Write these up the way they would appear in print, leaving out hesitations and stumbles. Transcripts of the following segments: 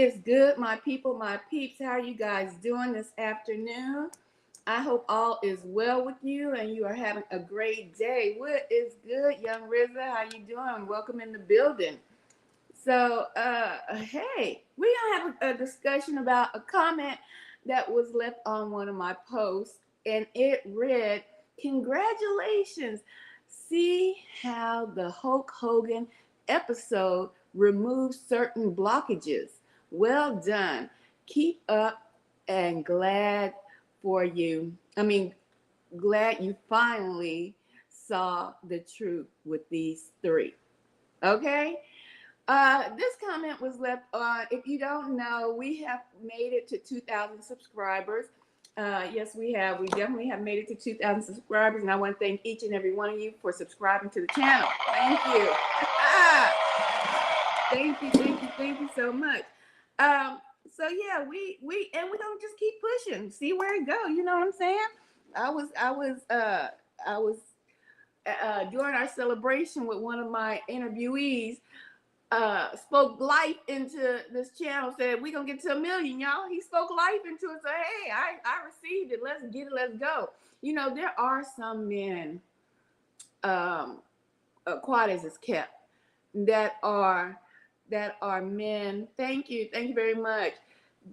is good, my people, my peeps? How are you guys doing this afternoon? I hope all is well with you and you are having a great day. What is good, young Rizza? How you doing? Welcome in the building. So, hey, we're gonna have a discussion about a comment that was left on one of my posts, and it read, "Congratulations! See how the Hulk Hogan episode removes certain blockages. Well done. Keep up, and for you. I mean, glad you finally saw the truth with these three." Okay. This comment was left on. If you don't know, we have made it to 2,000 subscribers. Yes, we have. We definitely have made it to 2,000 subscribers, and I want to thank each and every one of you for subscribing to the channel. Thank you. Thank you so much. So yeah, we and we're gonna just keep pushing, see where it go. You know what I'm saying? I was during our celebration with one of my interviewees, spoke life into this channel, said we're gonna get to 1 million, y'all. He spoke life into it, said, hey, I received it, let's get it, let's go. You know, there are some men, quiet as it's kept, that are men, thank you very much,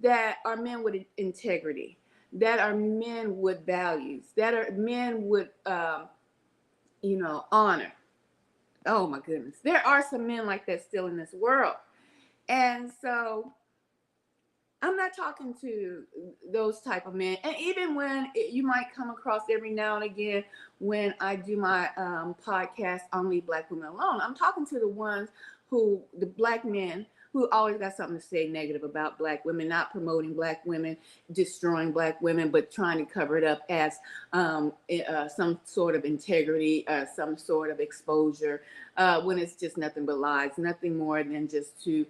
that are men with integrity, that are men with values, that are men with honor. Oh my goodness. There are some men like that still in this world. And so I'm not talking to those type of men. And even when you might come across every now and again when I do my podcast on Leave Black Women Alone, I'm talking to the black men who always got something to say negative about black women, not promoting black women, destroying black women, but trying to cover it up as some sort of integrity, some sort of exposure, when it's just nothing but lies, nothing more than just to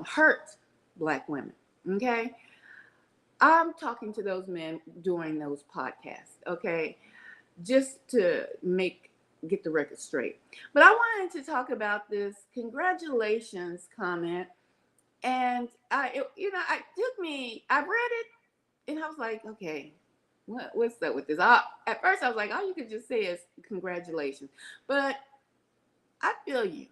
hurt black women. Okay? I'm talking to those men during those podcasts, okay? Just to get the record straight. But I wanted to talk about this congratulations comment. And I read it and I was like, okay, what's up with this? At first I was like, all you could just say is congratulations. But I feel you.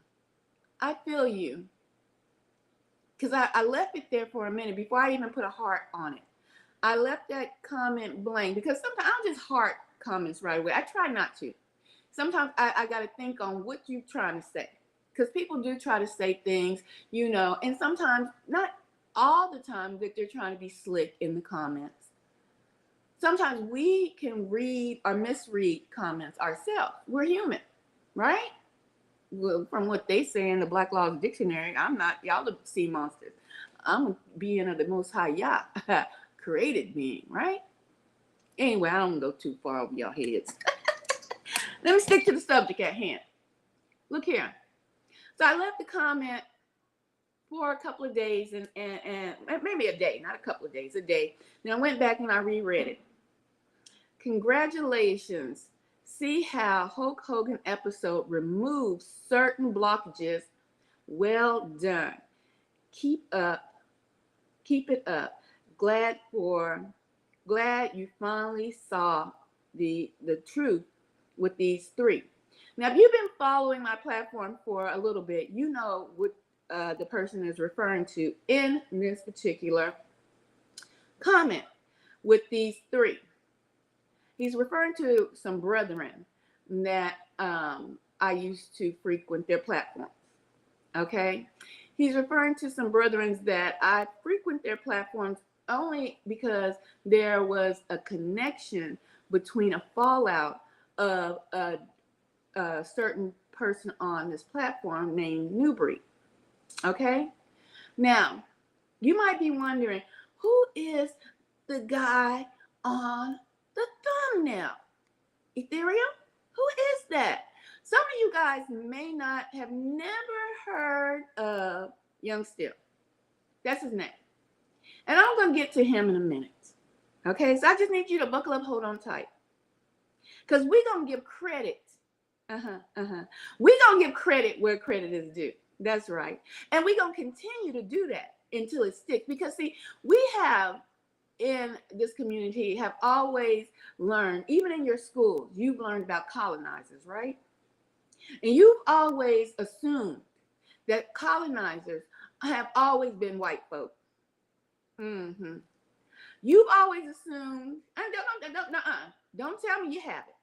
Because I left it there for a minute before I even put a heart on it. I left that comment blank because sometimes I don't just heart comments right away. I try not to. Sometimes I got to think on what you're trying to say, because people do try to say things, and sometimes, not all the time, that they're trying to be slick in the comments. Sometimes we can read or misread comments ourselves. We're human, right? Well, from what they say in the Black Laws Dictionary, I'm not y'all the sea monsters. I'm a being of the Most High Yah, created being, right? Anyway, I don't go too far over y'all heads. Let me stick to the subject at hand. Look here. So I left the comment for a couple of days and maybe a day, not a couple of days, a day. Then I went back and I reread it. Congratulations. See how Hulk Hogan episode removes certain blockages. Well done. Keep it up. Glad you finally saw the truth with these three. Now, if you've been following my platform for a little bit, you know what the person is referring to in this particular comment with these three. He's referring to some brethren that I used to frequent their platforms. Okay? He's referring to some brethren that I frequent their platforms only because there was a connection between a fallout of a certain person on this platform named Newbury. Okay? Now, you might be wondering, who is the guy on the thumbnail? Ethereum? Who is that? Some of you guys may not have never heard of Young Still. That's his name. And I'm going to get to him in a minute. Okay? So I just need you to buckle up, hold on tight. Because we're going to give credit. We're going to give credit where credit is due. That's right. And we're going to continue to do that. until it sticks. Because see, we have in this community have always learned, even in your schools, you've learned about colonizers, right? And you've always assumed that colonizers have always been white folk. Mm-hmm. You've always assumed, and don't tell me you haven't.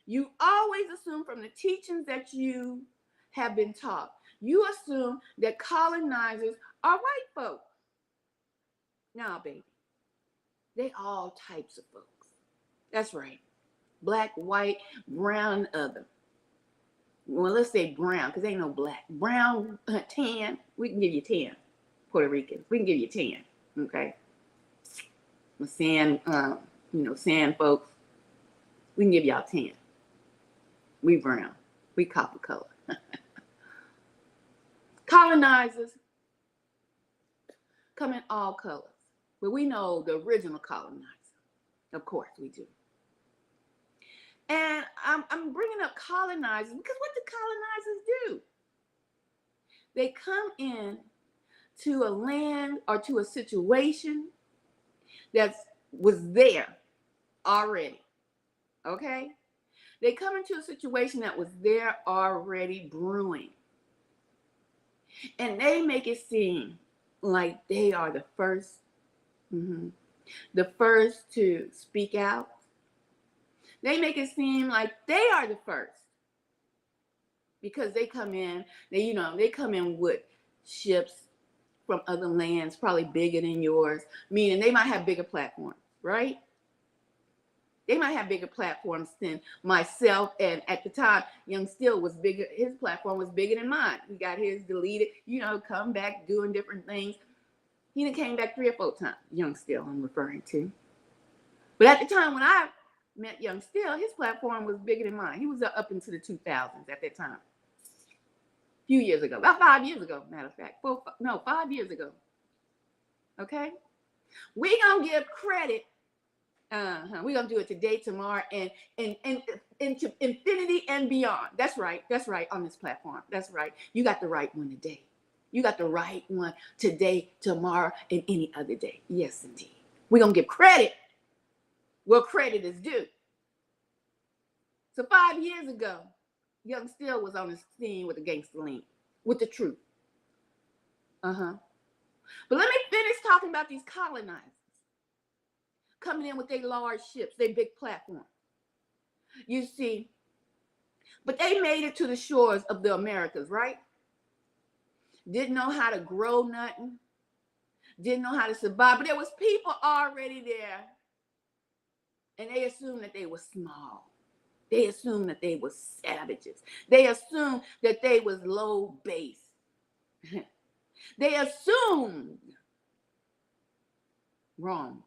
You always assume from the teachings that you have been taught, you assume that colonizers are white folk. No, baby. They all types of folks. That's right. Black, white, brown, other. Well, let's say brown, because ain't no black. Brown, tan, we can give you 10. Puerto Ricans, we can give you 10. Okay? Sand, sand folks, we can give y'all 10. We brown. We copper color. Colonizers come in all colors. But we know the original colonizer. Of course we do. And I'm bringing up colonizers because what do colonizers do? They come in to a land or to a situation that was there already. Okay? They come into a situation that was there already brewing. And they make it seem like they are the first, the first to speak out. They make it seem like they are the first because they come in, they come in with ships from other lands, probably bigger than yours, meaning they might have bigger platforms, right? They might have bigger platforms than myself. And at the time, Young Still was bigger. His platform was bigger than mine. He got his deleted, come back doing different things. He done came back 3 or 4 times. Young Still, I'm referring to. But at the time when I met Young Still, his platform was bigger than mine. He was up into the 2000s at that time. A few years ago, about 5 years ago, matter of fact. 5 years ago. Okay? We gonna give credit. We're gonna do it today, tomorrow, and into infinity and beyond. That's right on this platform. That's right. You got the right one today. You got the right one today, tomorrow, and any other day. Yes, indeed. We're gonna give credit where credit is due. So 5 years ago, Young Still was on the scene with a gangster lean, with the truth. But let me finish talking about these colonizers coming in with their large ships, their big platform. You see, but they made it to the shores of the Americas, right? Didn't know how to grow nothing. Didn't know how to survive. But there was people already there. And they assumed that they were small. They assumed that they were savages. They assumed that they was low base. They assumed wrong.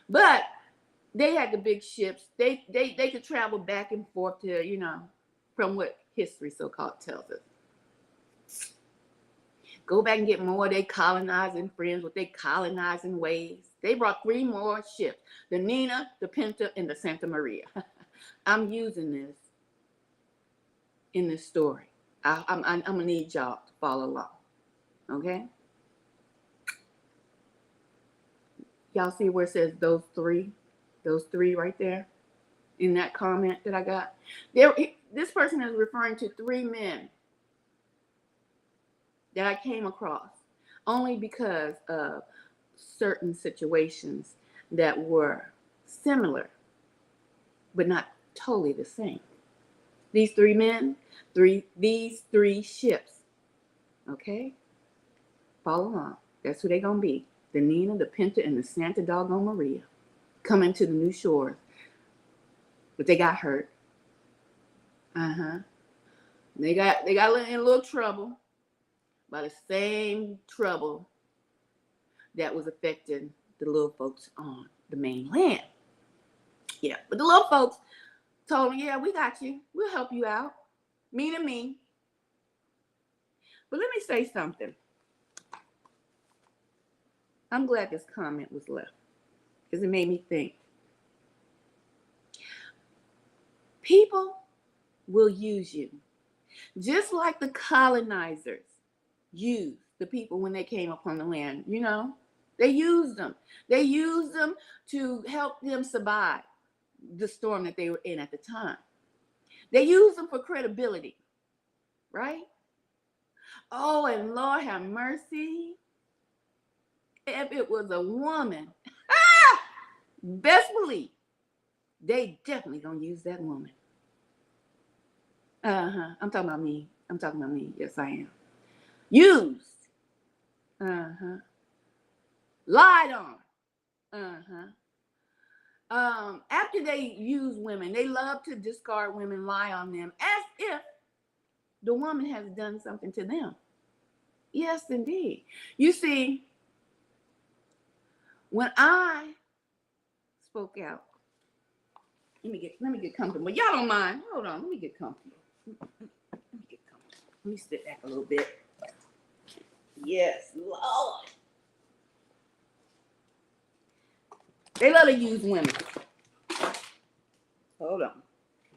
But they had the big ships. They could travel back and forth to, from what history so-called tells us. Go back and get more of their colonizing friends with their colonizing ways. They brought 3 more ships, the Nina, the Pinta, and the Santa Maria. I'm using this in this story. I'm going to need y'all to follow along, okay? Y'all see where it says those three right there in that comment that I got? This person is referring to 3 men that I came across only because of certain situations that were similar, but not totally the same. These 3 men, these 3 ships. Okay? Follow along. That's who they're going to be. The Nina, the Pinta, and the Santa doggone Maria coming to the new shores. But they got hurt. They got in a little trouble by the same trouble that was affecting the little folks on the mainland. Yeah, but the little folks told them, yeah, we got you. We'll help you out. Me to me. But let me say something. I'm glad this comment was left because it made me think. People will use you just like the colonizers used the people when they came upon the land, you know? They used them. They used them to help them survive the storm that they were in at the time. They used them for credibility, right? Oh, and Lord have mercy. If it was a woman, best believe they definitely gonna use that woman. I'm talking about me. I'm talking about me. Yes, I am. Used. Lied on. After they use women, they love to discard women, lie on them, as if the woman has done something to them. Yes, indeed. You see, when I spoke out, let me get comfortable. Y'all don't mind? Hold on, let me get comfortable. Let me sit back a little bit. Yes, Lord. They love to use women. Hold on.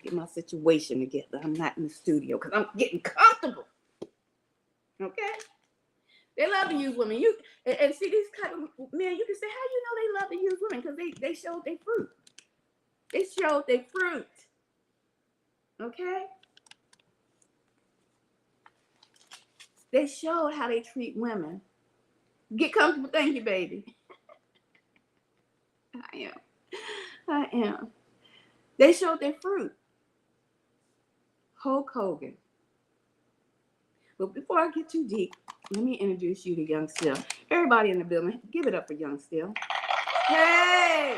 Get my situation together. I'm not in the studio because I'm getting comfortable. Okay? They love to use women. And see these kind of men, you can say, how you know they love to use women? Because they showed their fruit. They showed their fruit. Okay? They showed how they treat women. Get comfortable. Thank you, baby. I am. They showed their fruit. Hulk Hogan. But before I get too deep, let me introduce you to Young Still. Everybody in the building, give it up for Young Still. Hey!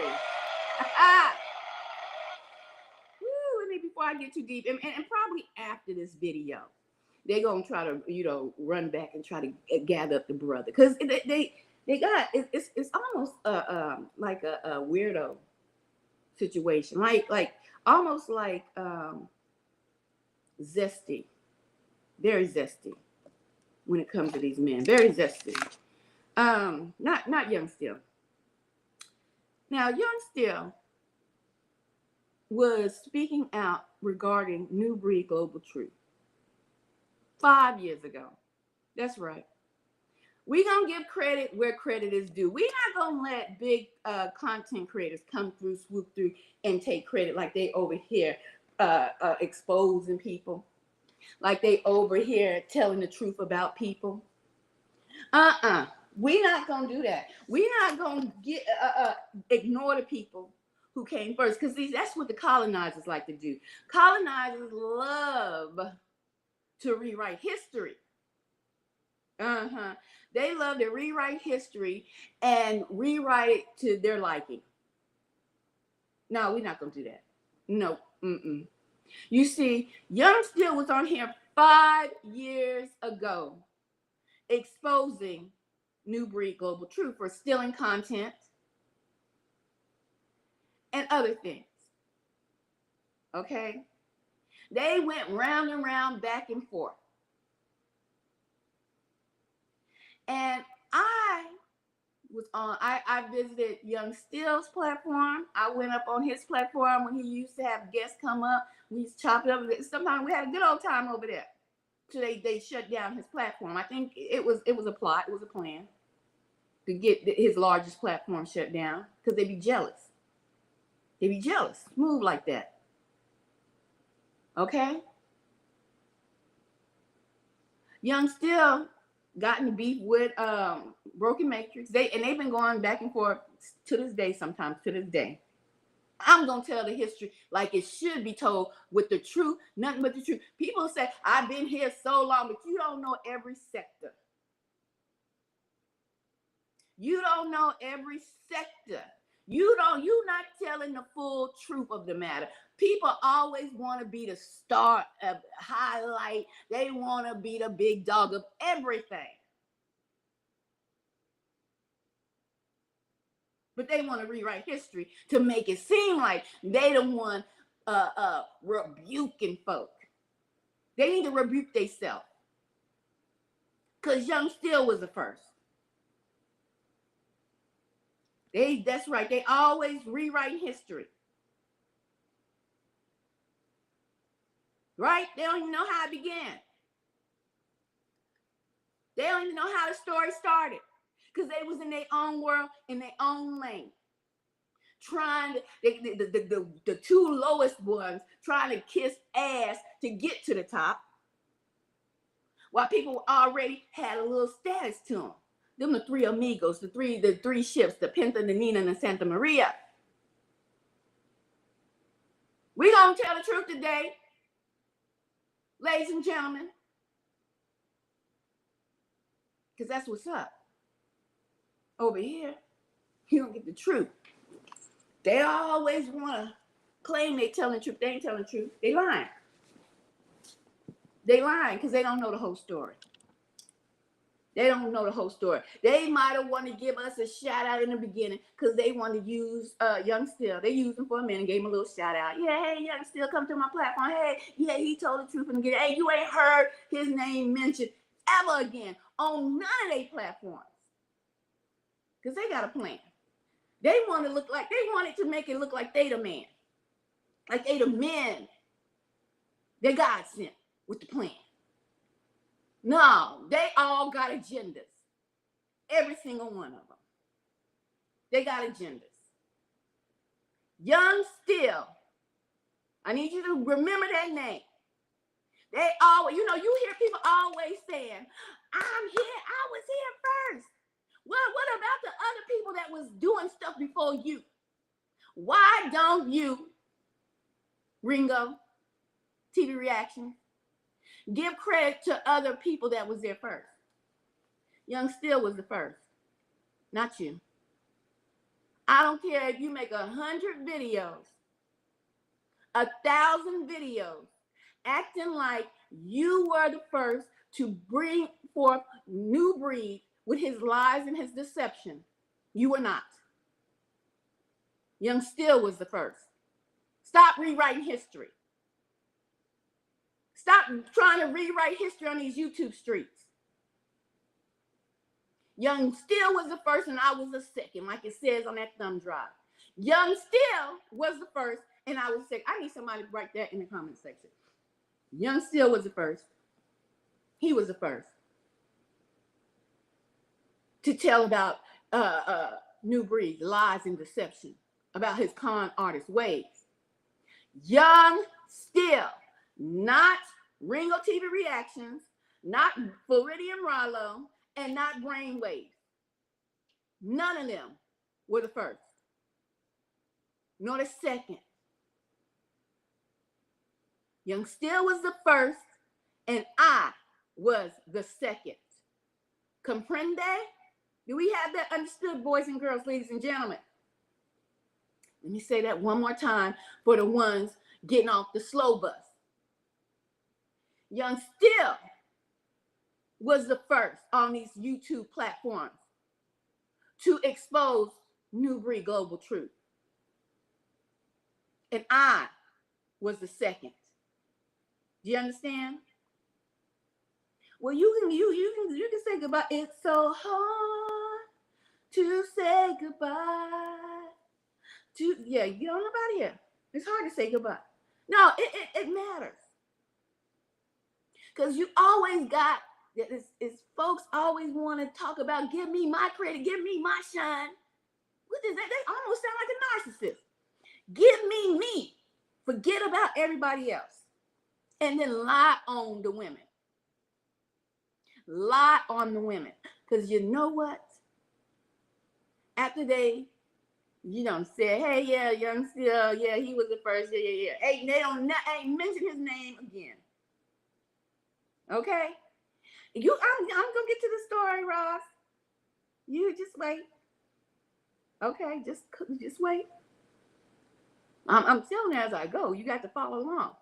Woo, before I get too deep, and probably after this video, they're going to try to, run back and try to gather up the brother. Because they got, it's almost like a weirdo situation. Like almost like zesty. Very zesty when it comes to these men. Very zesty. Not Young Still. Now, Young Still was speaking out regarding New Breed Global Truth 5 years ago. That's right. We're going to give credit where credit is due. We're not going to let big content creators come through, swoop through, and take credit like they over here exposing people. Like they over here telling the truth about people. We're not going to do that. We're not going to ignore the people who came first. Because that's what the colonizers like to do. Colonizers love to rewrite history. They love to rewrite history and rewrite it to their liking. No, we're not going to do that. No. You see, Young Still was on here 5 years ago exposing New Breed Global Truth for stealing content and other things. Okay? They went round and round, back and forth. And I visited Young Still's platform. I went up on his platform when he used to have guests come up. We used to chop it up. Sometimes we had a good old time over there. So they shut down his platform. I think it was a plot. It was a plan to get his largest platform shut down because they'd be jealous. They'd be jealous. Move like that. Okay? Young Still got in beef with Broken Matrix. They've been going back and forth to this day, sometimes to this day. I'm going to tell the history like it should be told with the truth, nothing but the truth. People say, I've been here so long, but you don't know every sector. You don't know every sector. You're not telling the full truth of the matter. People always want to be the star of highlight. They want to be the big dog of everything. But they want to rewrite history to make it seem like they the one rebuking folk. They need to rebuke themselves. Because Young Still was the first. That's right. They always rewrite history. Right? They don't even know how it began. They don't even know how the story started because they was in their own world, in their own lane. Trying to, the two lowest ones trying to kiss ass to get to the top, while people already had a little status to them. Them the three amigos, the three ships, the Pinta, the Nina, and the Santa Maria. We gonna tell the truth today, ladies and gentlemen, because that's what's up. Over here, you don't get the truth. They always want to claim they telling the truth. They ain't telling the truth. They lying. They lying because they don't know the whole story. They don't know the whole story. They might have wanted to give us a shout out in the beginning because they want to use Young Still. They used him for a minute and gave him a little shout out. Yeah, hey, Young Still, come to my platform. Hey, yeah, he told the truth in the beginning. Hey, you ain't heard his name mentioned ever again on none of their platforms because they got a plan. They want to look like, they wanted to make it look like they the man. Like they the men that God sent with the plan. No, they all got agendas. Every single one of them. They got agendas. Young Still. I need you to remember that name. They always, you hear people always saying, I'm here, I was here first. Well, what about the other people that was doing stuff before you? Why don't you, Ringo, TV Reaction, give credit to other people that was there first? Young Still was the first, not you. I don't care if you make 100 videos, 1,000 videos, acting like you were the first to bring forth new breed with his lies and his deception. You were not. Young Still was the first. Stop rewriting history. Stop trying to rewrite history on these YouTube streets. Young Still was the first and I was the second, like it says on that thumb drive. Young Still was the first and I was second. I need somebody to write that in the comment section. Young Still was the first. He was the first to tell about new breed, lies and deception, about his con artist ways. Young Still, not Ringo TV Reactions, not Floridian Rollo, and not Brainwave. None of them were the first, nor the second. Young Still was the first, and I was the second. Comprende? Do we have that understood, boys and girls, ladies and gentlemen? Let me say that one more time for the ones getting off the slow bus. Young Still was the first on these YouTube platforms to expose New Breed Global Truth. And I was the second. Do you understand? Well, you can say goodbye. It's so hard to say goodbye. Yeah, you don't know about here. It's hard to say goodbye. No, it matters. Because you always got, it's folks always want to talk about, give me my credit, give me my shine. What is that? They almost sound like a narcissist. Give me. Forget about everybody else. And then lie on the women. Lie on the women. Because you know what? After they, say, hey, yeah, Young Still, yeah, he was the first, yeah. Hey, they ain't mention his name again. Okay? I'm gonna get to the story, Ross. You just wait. Okay, just wait. I'm telling you as I go. You got to follow along.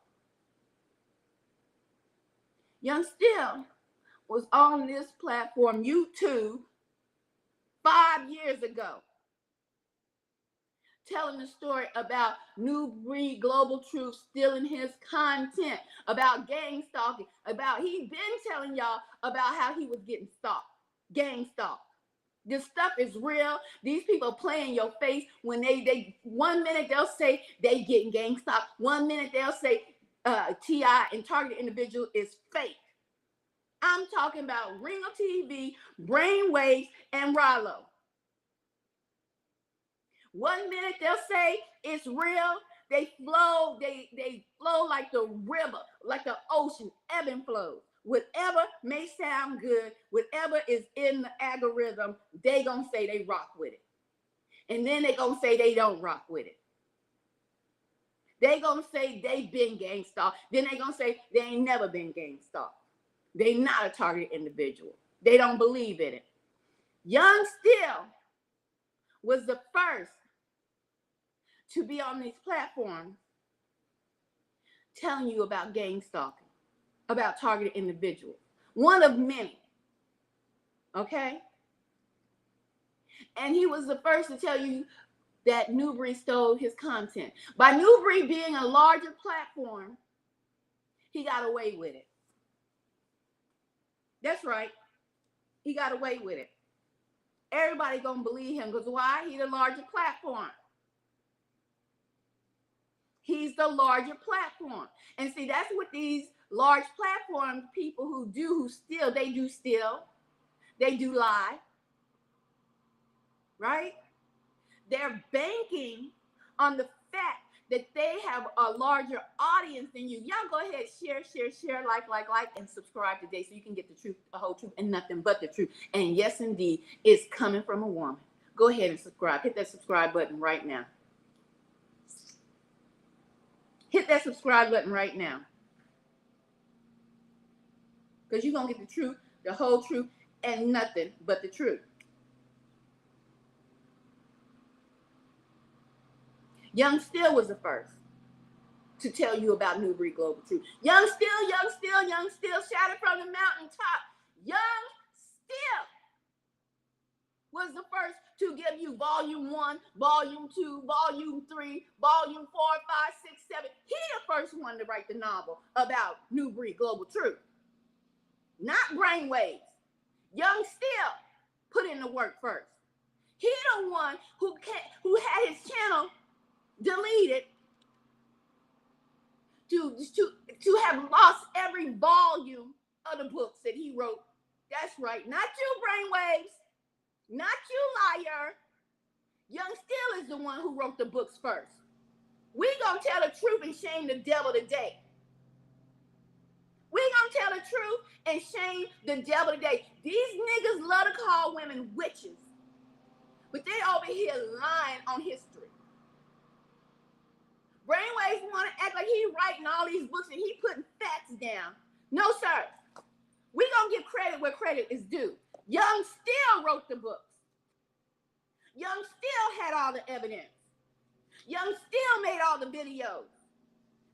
Young Still was on this platform, YouTube, 5 years ago, telling the story about New Breed Global Truth stealing his content, about gang stalking, he's been telling y'all about how he was getting stalked, gang stalked. This stuff is real. These people play in your face when they 1 minute they'll say they getting gang stalked. 1 minute they'll say T.I. and targeted individual is fake. I'm talking about Ring of TV, Brainwaves, and Rollo. One minute they'll say it's real. They flow like the river, like the ocean, ebb and flows. Whatever may sound good, whatever is in the algorithm, they gonna say they rock with it. And then they gonna say they don't rock with it. They gonna say they been gang stalked. Then they gonna say they ain't never been gang stalked. They not a targeted individual. They don't believe in it. Young Still was the first to be on these platforms telling you about gang stalking, about targeted individuals. One of many. Okay? And he was the first to tell you that Newbury stole his content. By Newbury being a larger platform, he got away with it. That's right. He got away with it. Everybody gonna believe him because why? He's a larger platform. He's the larger platform. And see, that's what these large platform people who steal, they do lie, right? They're banking on the fact that they have a larger audience than you. Y'all go ahead, share, like, and subscribe today so you can get the truth, the whole truth, and nothing but the truth. And yes, indeed, it's coming from a woman. Go ahead and subscribe. Hit that subscribe button right now. Hit that subscribe button right now. Because you're going to get the truth, the whole truth, and nothing but the truth. Young Still was the first to tell you about Newbury Global Truth. Young Still, shout it from the mountaintop. Young Still was the first to give you volume 1, volume 2, volume 3, volume 4, 5, 6, 7. He the first one to write the novel about Newbury Global Truth. Not Brainwaves. Young Still put in the work first. He the one who had his channel deleted to have lost every volume of the books that he wrote. That's right. Not you, Brainwaves. Not you, liar. Young Still is the one who wrote the books first. We gonna tell the truth and shame the devil today. We gonna tell the truth and shame the devil today. These niggas love to call women witches, but they over here lying on history. Brainwaves want to act like he writing all these books and he putting facts down. No, sir. We gonna give credit where credit is due. Young Still wrote the books. Young Still had all the evidence. Young Still made all the videos.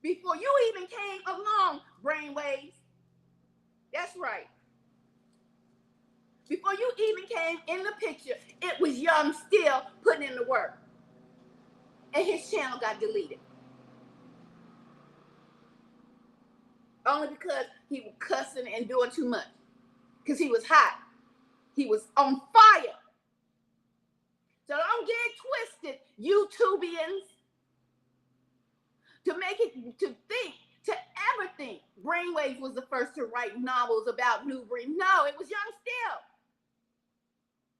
Before you even came along, Brainwaves. That's right. Before you even came in the picture, it was Young Still putting in the work. And his channel got deleted. Only because he was cussing and doing too much. Because he was hot. He was on fire. So don't get it twisted, YouTubians. To ever think Brainwaves was the first to write novels about Newbury. No, it was Young Still.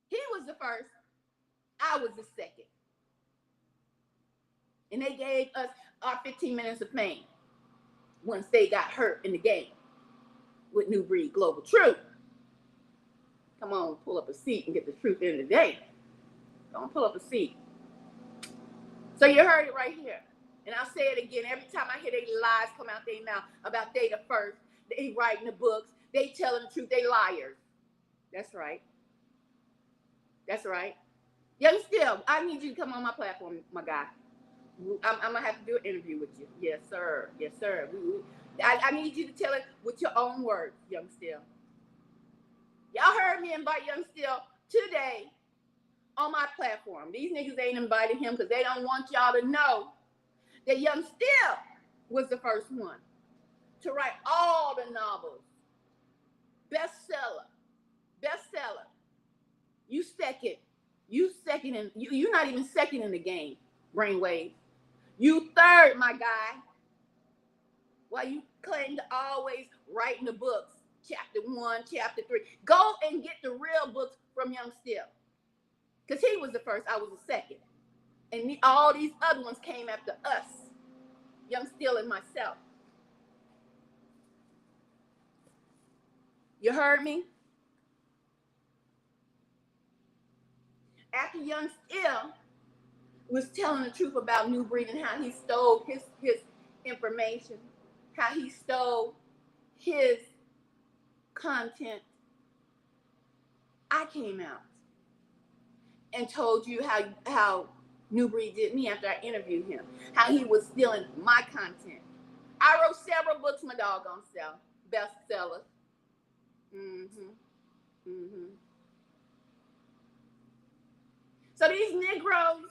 He was the first. I was the second. And they gave us our 15 minutes of fame once they got hurt in the game with Newbury Global Truth. Come on, pull up a seat and get the truth in today. Don't pull up a seat. So you heard it right here. And I'll say it again. Every time I hear they lies come out their mouth about they the first, they writing the books, they telling the truth, they liars. That's right. That's right. Young Still, I need you to come on my platform, my guy. I'm going to have to do an interview with you. Yes, sir. Yes, sir. I need you to tell it with your own words, Young Still. Y'all heard me invite Young Still today on my platform. These niggas ain't invited him because they don't want y'all to know that Young Still was the first one to write all the novels. Bestseller. You second. You're not even second in the game, Brainwave. You third, my guy. While you claim to always writing the books. chapter 1, chapter 3. Go and get the real books from Young Still. Because he was the first, I was the second. And all these other ones came after us, Young Still and myself. You heard me? After Young Still was telling the truth about New Breed and how he stole his information, how he stole his content, I came out and told you how New Breed did me after I interviewed him, how he was stealing my content. I wrote several books, my doggone self, bestsellers. So these Negroes,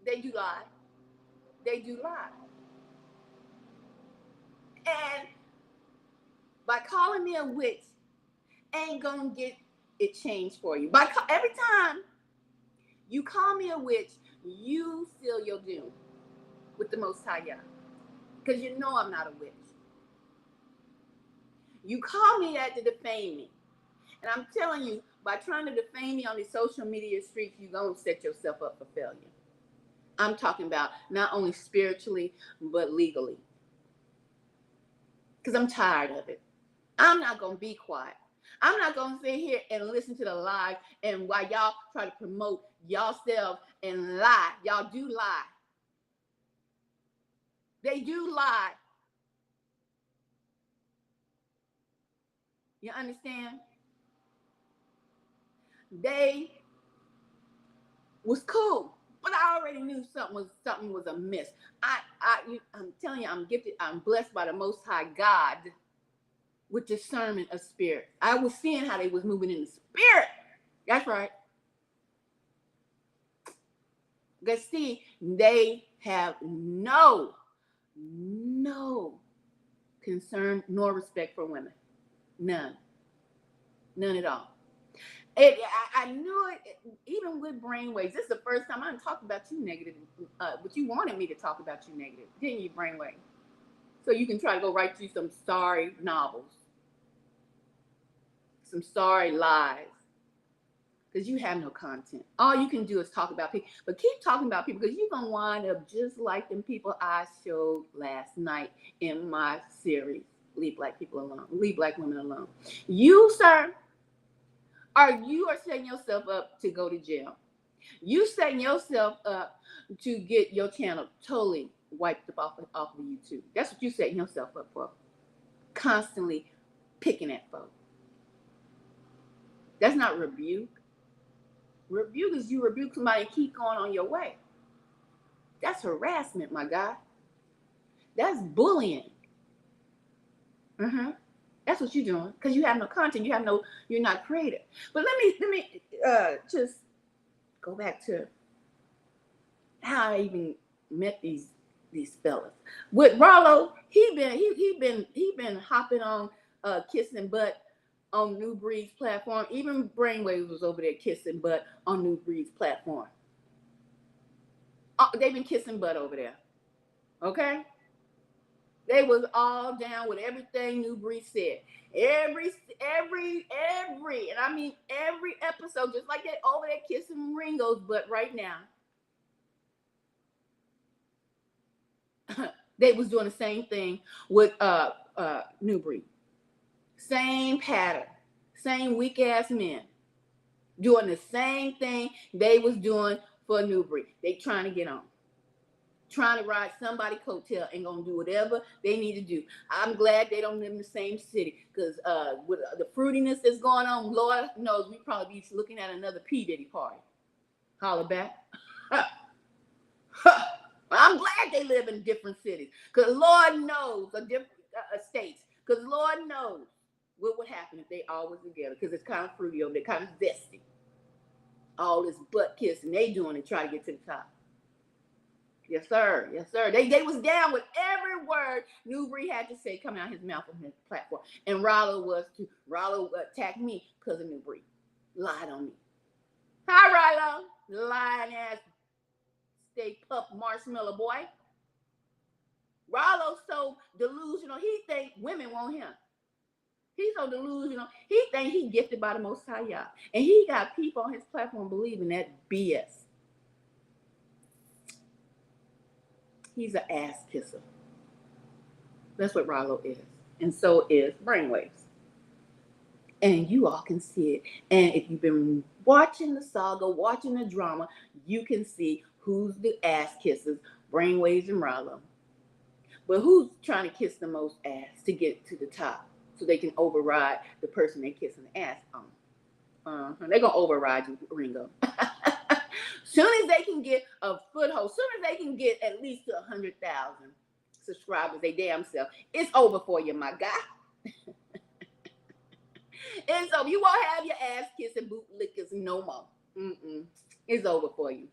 they do lie. They do lie. And by calling me a witch, ain't gonna get it changed for you. Every time you call me a witch, you seal your doom with the Most High Yah. Because you know I'm not a witch. You call me that to defame me. And I'm telling you, by trying to defame me on the social media streets, you're going to set yourself up for failure. I'm talking about not only spiritually, but legally. Because I'm tired of it. I'm not going to be quiet. I'm not going to sit here and listen to the lies and while y'all try to promote yourselves and lie. Y'all do lie. They do lie. You understand? They was cool, but I already knew something was amiss. I'm telling you, I'm gifted. I'm blessed by the Most High God with discernment of spirit. I was seeing how they was moving in the spirit. That's right. Because see, they have no concern nor respect for women. None at all. I knew it, even with brainwaves. This is the first time I'm talking about you negative, but you wanted me to talk about you negative, didn't you, brainwave? So you can try to go write you some sorry novels, some sorry lies, because you have no content. All you can do is talk about people, but keep talking about people because you're going to wind up just like them people I showed last night in my series, Leave Black People Alone, Leave Black Women Alone. You, sir, you are setting yourself up to go to jail. You setting yourself up to get your channel totally wiped off of YouTube. That's what you setting yourself up for. Constantly picking at folks. That's not rebuke. Rebuke is you rebuke somebody and keep going on your way. That's harassment, my guy. That's bullying. That's what you're doing because you have no content. You're not creative. But let me just go back to how I even met these fellas. With Rollo, he been hopping on kissing butt on New Breed's platform. Even Brainwaves was over there kissing butt on New Breed's platform. They've been kissing butt over there. Okay? They was all down with everything New Breed said. Every, and I mean every episode, just like that over there kissing Ringo's butt right now. They was doing the same thing with New Breed. Same pattern. Same weak ass men. Doing the same thing they was doing for New Breed. They trying to get on. Trying to ride somebody's coattail and gonna do whatever they need to do. I'm glad they don't live in the same city because with the fruitiness that's going on, Lord knows we probably be looking at another P. Diddy party. Holla back. I'm glad they live in different cities because Lord knows, different states, because Lord knows what would happen if they all was together because it's kind of fruity over there, kind of zesty. All this butt kissing they doing to try to get to the top. Yes, sir. Yes, sir. They was down with every word New Breed had to say coming out his mouth on his platform. And Rollo attacked me because of New Breed. Lied on me. Hi, Rollo. Lying ass stay puff marshmallow boy. Rollo's so delusional, he think women want him. He's so delusional. He think he gifted by the Most High Yah. And he got people on his platform believing that BS. He's an ass kisser. That's what Rollo is. And so is Brainwaves. And you all can see it. And if you've been watching the saga, watching the drama, you can see who's the ass kissers, Brainwaves and Rollo. But who's trying to kiss the most ass to get to the top so they can override the person they're kissing the ass on? They're going to override you, Ringo. Soon as they can get a foothold, soon as they can get at least to 100,000 subscribers, they damn self, it's over for you, my guy. And so you won't have your ass kissing bootlickers no more. It's over for you.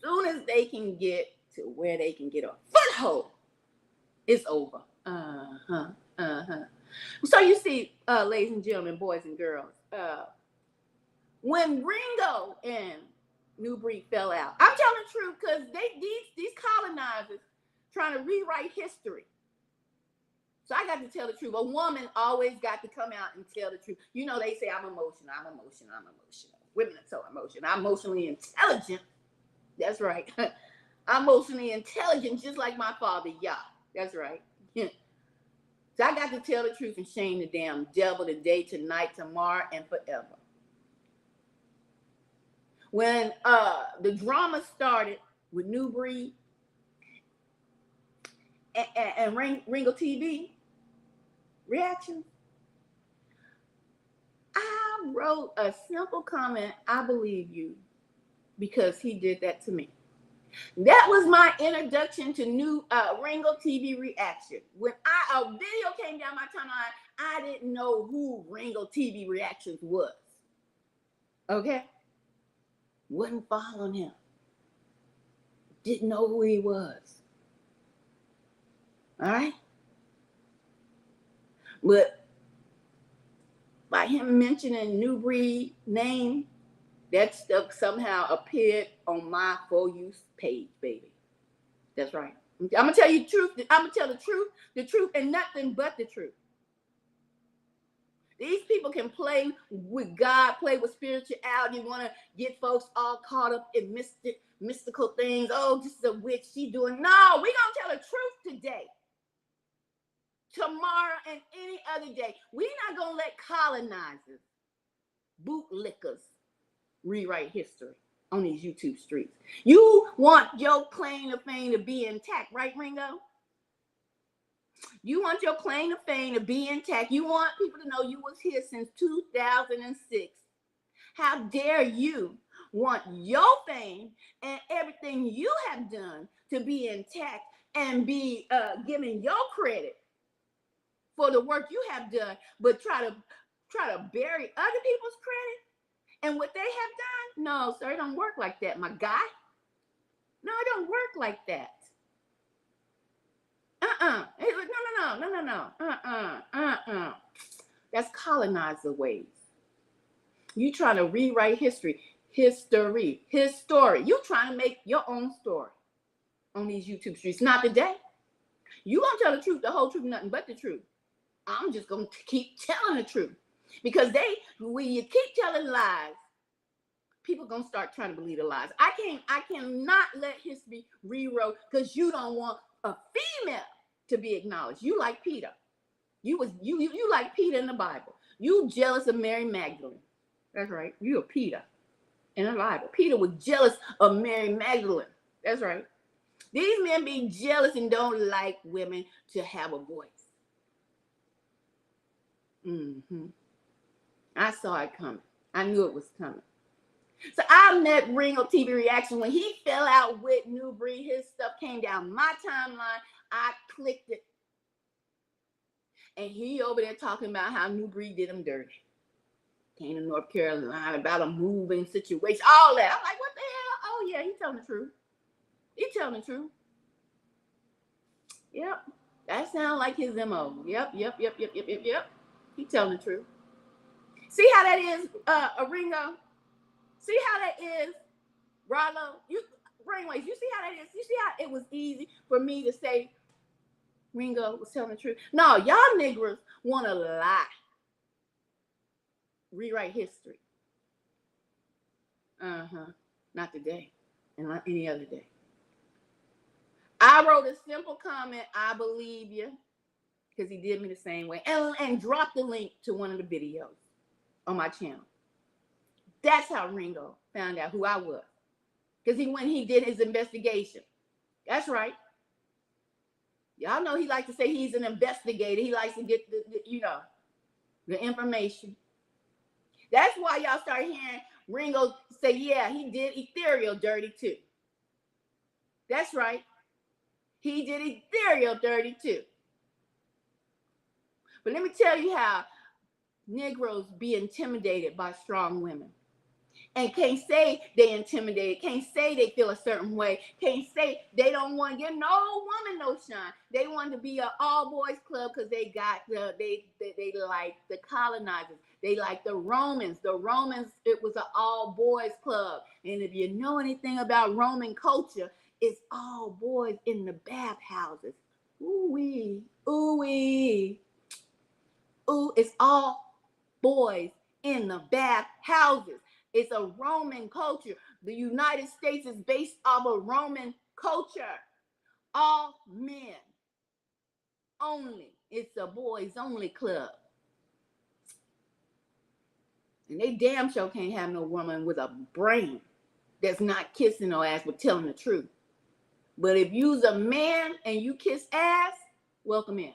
Soon as they can get to where they can get a foothold, it's over. So you see, ladies and gentlemen, boys and girls, when Ringo and New Breed fell out, I'm telling the truth, because these colonizers trying to rewrite history. So I got to tell the truth. A woman always got to come out and tell the truth. You know, they say I'm emotional. Women are so emotional. I'm emotionally intelligent. That's right. I'm emotionally intelligent, just like my father, Yah. That's right. So I got to tell the truth and shame the damn devil today, tonight, tomorrow, and forever. When the drama started with New Breed and Ringo TV reactions, I wrote a simple comment, I believe you, because he did that to me. That was my introduction to new Ringo TV reaction. When a video came down my timeline, I didn't know who Ringo TV reactions was. Okay? Wasn't following him. Didn't know who he was. All right? But by him mentioning New Breed name, that stuff somehow appeared on my For You page, baby. That's right. I'm going to tell you the truth. I'm going to tell the truth, and nothing but the truth. These people can play with God, play with spirituality, want to get folks all caught up in mystical things. Oh, this is a witch, she doing. No, we're going to tell the truth today. Tomorrow and any other day. We're not going to let colonizers, bootlickers, rewrite history on these YouTube streets. You want your claim to fame to be intact, right, Ringo? You want your claim to fame to be intact. You want people to know you was here since 2006. How dare you want your fame and everything you have done to be intact and be given your credit for the work you have done, but try to bury other people's credit and what they have done? No, sir, it don't work like that, my guy. No, it don't work like that. No. That's colonizer ways. You trying to rewrite history. You trying to make your own story on these YouTube streets. Not today. You gonna tell the truth, the whole truth, nothing but the truth. I'm just gonna keep telling the truth, because when you keep telling lies, people gonna start trying to believe the lies. I cannot let history rewrote because you don't want a female to be acknowledged. You like Peter. You like Peter in the Bible. You jealous of Mary Magdalene. That's right. You a Peter in the Bible. Peter was jealous of Mary Magdalene. That's right. These men be jealous and don't like women to have a voice. I saw it coming. I knew it was coming. So I met Ringo TV reaction when he fell out with New Breed. His stuff came down my timeline. I clicked it. And he over there talking about how New Breed did him dirty. Came to North Carolina about a moving situation. All that. I'm like, what the hell? Oh, yeah, he's telling the truth. He's telling the truth. Yep. That sounds like his MO. Yep. He's telling the truth. See how that is, Ringo? See how that is, Rollo? Brainwaves, you see how that is? You see how it was easy for me to say Ringo was telling the truth. No, y'all niggers want to lie. Rewrite history. Not today, and not any other day. I wrote a simple comment, I believe you, because he did me the same way, and dropped the link to one of the videos on my channel. That's how Ringo found out who I was, because he did his investigation. That's right. Y'all know he likes to say he's an investigator. He likes to get the information. That's why y'all start hearing Ringo say, yeah, he did ethereal dirty too. That's right. He did ethereal dirty too. But let me tell you how Negroes be intimidated by strong women. And can't say they intimidated, can't say they feel a certain way, can't say they don't want to give no woman no shine. They want to be an all boys club because they got they like the colonizers. They like the Romans. The Romans, it was an all boys club. And if you know anything about Roman culture, it's all boys in the bathhouses. Ooh-wee, ooh-wee. Ooh, it's all boys in the bathhouses. It's a Roman culture. The United States is based off a Roman culture. All men only. It's a boys only club. And they damn sure can't have no woman with a brain that's not kissing no ass but telling the truth. But if you's a man and you kiss ass, welcome in.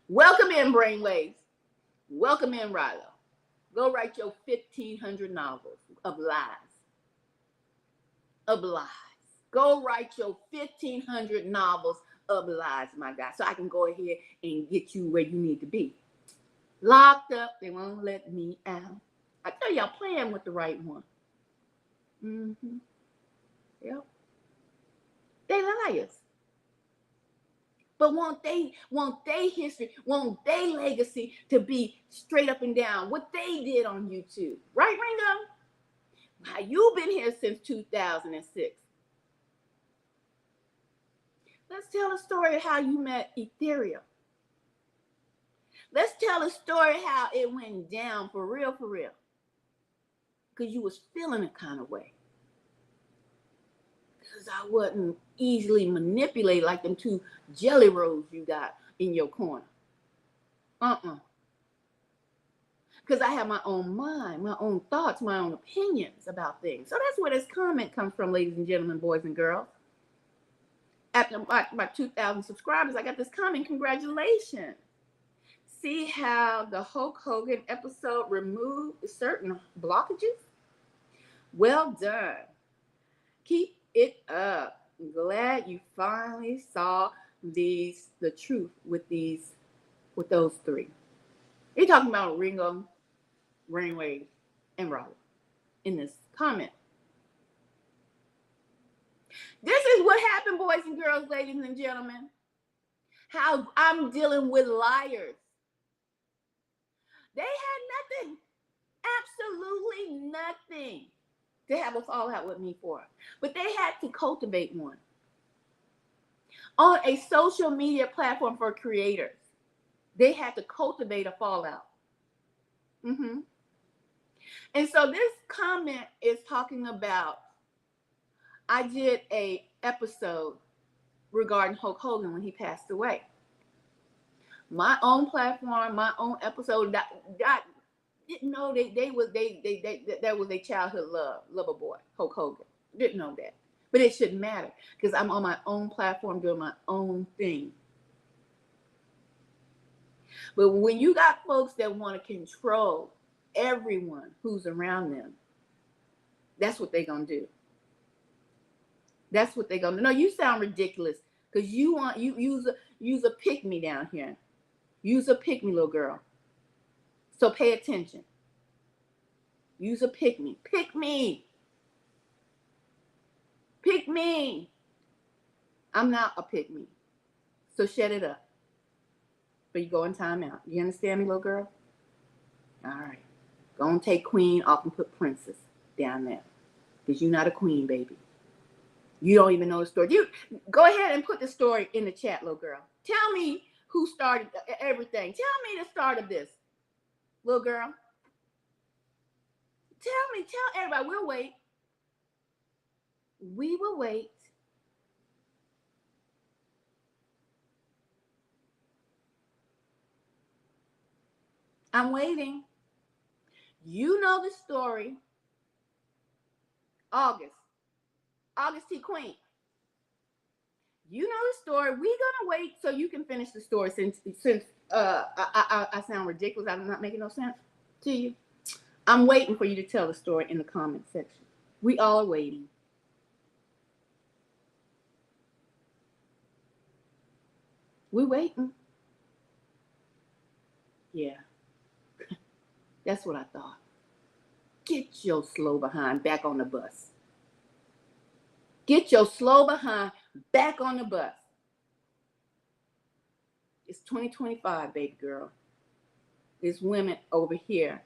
Welcome in, Brainwaves. Welcome in, Rilo. Go write your 1,500 novels of lies. Of lies. Go write your 1,500 novels of lies, my guy, so I can go ahead and get you where you need to be. Locked up, they won't let me out. I tell y'all, playing with the right one. Yep. They liars. But want they history, want they legacy to be straight up and down what they did on YouTube. Right, Ringo? Now, you've been here since 2006. Let's tell a story of how you met Ethereal. Let's tell a story how it went down for real. Because you was feeling a kind of way. Because I wasn't easily manipulated like them two jelly rolls you got in your corner. Because I have my own mind, my own thoughts, my own opinions about things. So that's where this comment comes from, ladies and gentlemen, boys and girls. After my 2,000 subscribers, I got this comment. Congratulations. See how the Hulk Hogan episode removed certain blockages? Well done. Keep it up. I'm glad you finally saw the truth with those three. You're talking about Ringo, Brainwave, and Robert in this comment. This is what happened, boys and girls, ladies and gentlemen. How I'm dealing with liars. They had nothing, absolutely nothing to have a fallout with me for. But they had to cultivate one on a social media platform for creators. They had to cultivate a fallout. And so this comment is talking about, I did a episode regarding Hulk Hogan when he passed away. My own platform, my own episode. That didn't know that was a childhood lover boy, Hulk Hogan. Didn't know that, but it shouldn't matter because I'm on my own platform doing my own thing. But when you got folks that want to control everyone who's around them, that's what they're gonna do. That's what they're gonna do. No, you sound ridiculous because you use a pick me down here. Use a pick me, little girl. So pay attention. Use a pick me. Pick me. Pick me. I'm not a pick me. So shut it up. But you go in timeout. You understand me, little girl? All right. Go and take queen off and put princess down there. Because you're not a queen, baby. You don't even know the story. You go ahead and put the story in the chat, little girl. Tell me who started everything. Tell me the start of this, little girl. Tell everybody. We'll wait. We will wait. I'm waiting. You know the story. August T. Queen. You know the story. We're gonna wait so you can finish the story since I sound ridiculous. I'm not making no sense to you. I'm waiting for you to tell the story in the comment section. We all are waiting. We're waiting. Yeah. That's what I thought. Get your slow behind back on the bus. Get your slow behind back on the bus. It's 2025, baby girl. There's women over here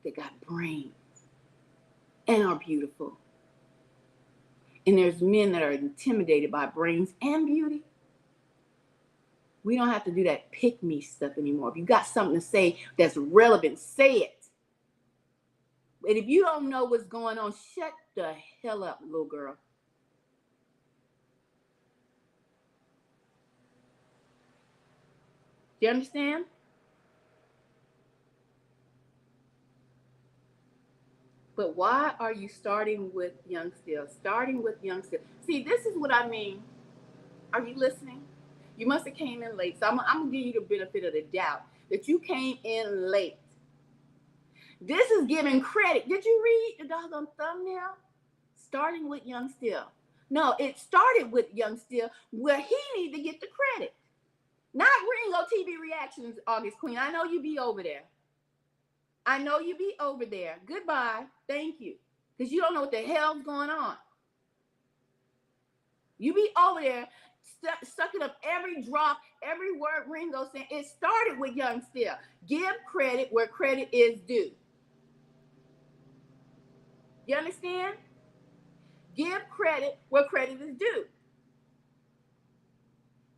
that got brains and are beautiful. And there's men that are intimidated by brains and beauty. We don't have to do that pick me stuff anymore. If you got something to say that's relevant, say it. And if you don't know what's going on, shut the hell up, little girl. Do you understand? But why are you starting with young still? Starting with young still. See, this is what I mean. Are you listening? You must have came in late. So I'm going to give you the benefit of the doubt that you came in late. This is giving credit. Did you read the doggone thumbnail? Starting with young still. No, it started with young still where he need to get the credit. Not Ringo TV reactions, August Queen. I know you be over there. I know you be over there. Goodbye. Thank you. Because you don't know what the hell's going on. You be over there sucking up every drop, every word Ringo saying. It started with young still. Give credit where credit is due. You understand? Give credit where credit is due.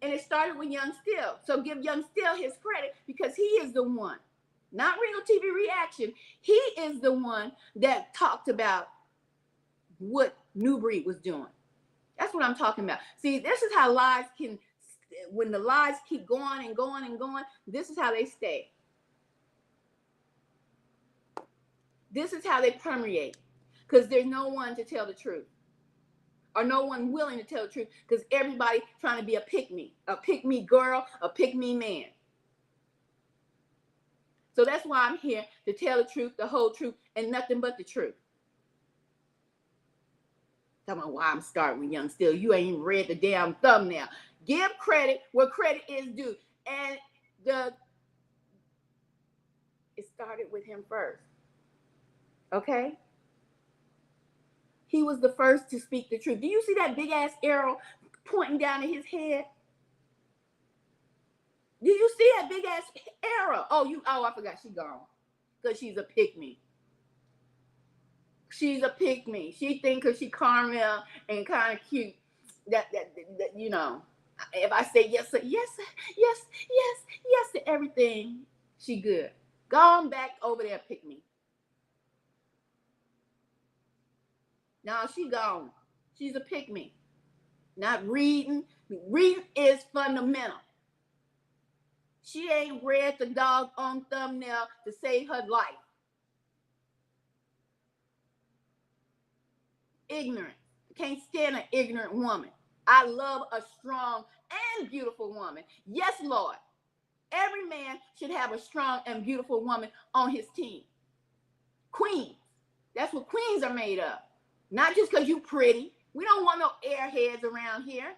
And it started with Young Still. So give Young Still his credit because he is the one, not Real TV Reaction. He is the one that talked about what New Breed was doing. That's what I'm talking about. See, this is how lies can, when the lies keep going and going and going, this is how they stay. This is how they permeate because there's no one to tell the truth. Or no one willing to tell the truth because everybody trying to be a pick me girl, a pick me man. So that's why I'm here to tell the truth, the whole truth, and nothing but the truth. Talking about why I'm starting with Young Still. You ain't even read the damn thumbnail. Give credit where credit is due. And it started with him first. Okay? He was the first to speak the truth. Do you see that big ass arrow pointing down at his head? Do you see that big ass arrow? Oh, I forgot she's gone. Because she's a pick me. She's a pick me. She think because she caramel and kind of cute that you know, if I say yes to everything, she good. Gone back over there, pick me. Now she gone. She's a pick me. Not reading. Reading is fundamental. She ain't read the doggone thumbnail to save her life. Ignorant. Can't stand an ignorant woman. I love a strong and beautiful woman. Yes, Lord. Every man should have a strong and beautiful woman on his team. Queens. That's what queens are made of. Not just because you pretty. We don't want no airheads around here.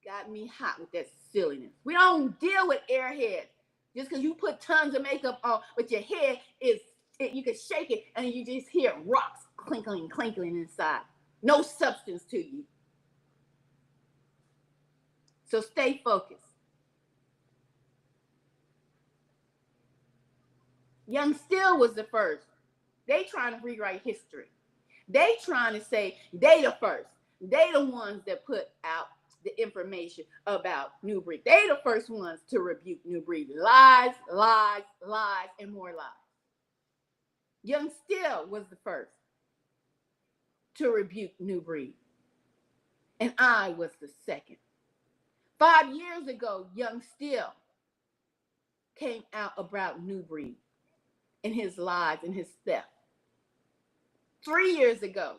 Got me hot with that silliness. We don't deal with airheads. Just because you put tons of makeup on, but your head is, you can shake it and you just hear rocks clinkling inside. No substance to you. So stay focused. Young Still was the first. They trying to rewrite history. They trying to say they the first. They the ones that put out the information about New Breed. They the first ones to rebuke New Breed. Lies, lies, lies, and more lies. Young Still was the first to rebuke New Breed. And I was the second. 5 years ago, Young Still came out about New Breed and his lies and his theft. 3 years ago,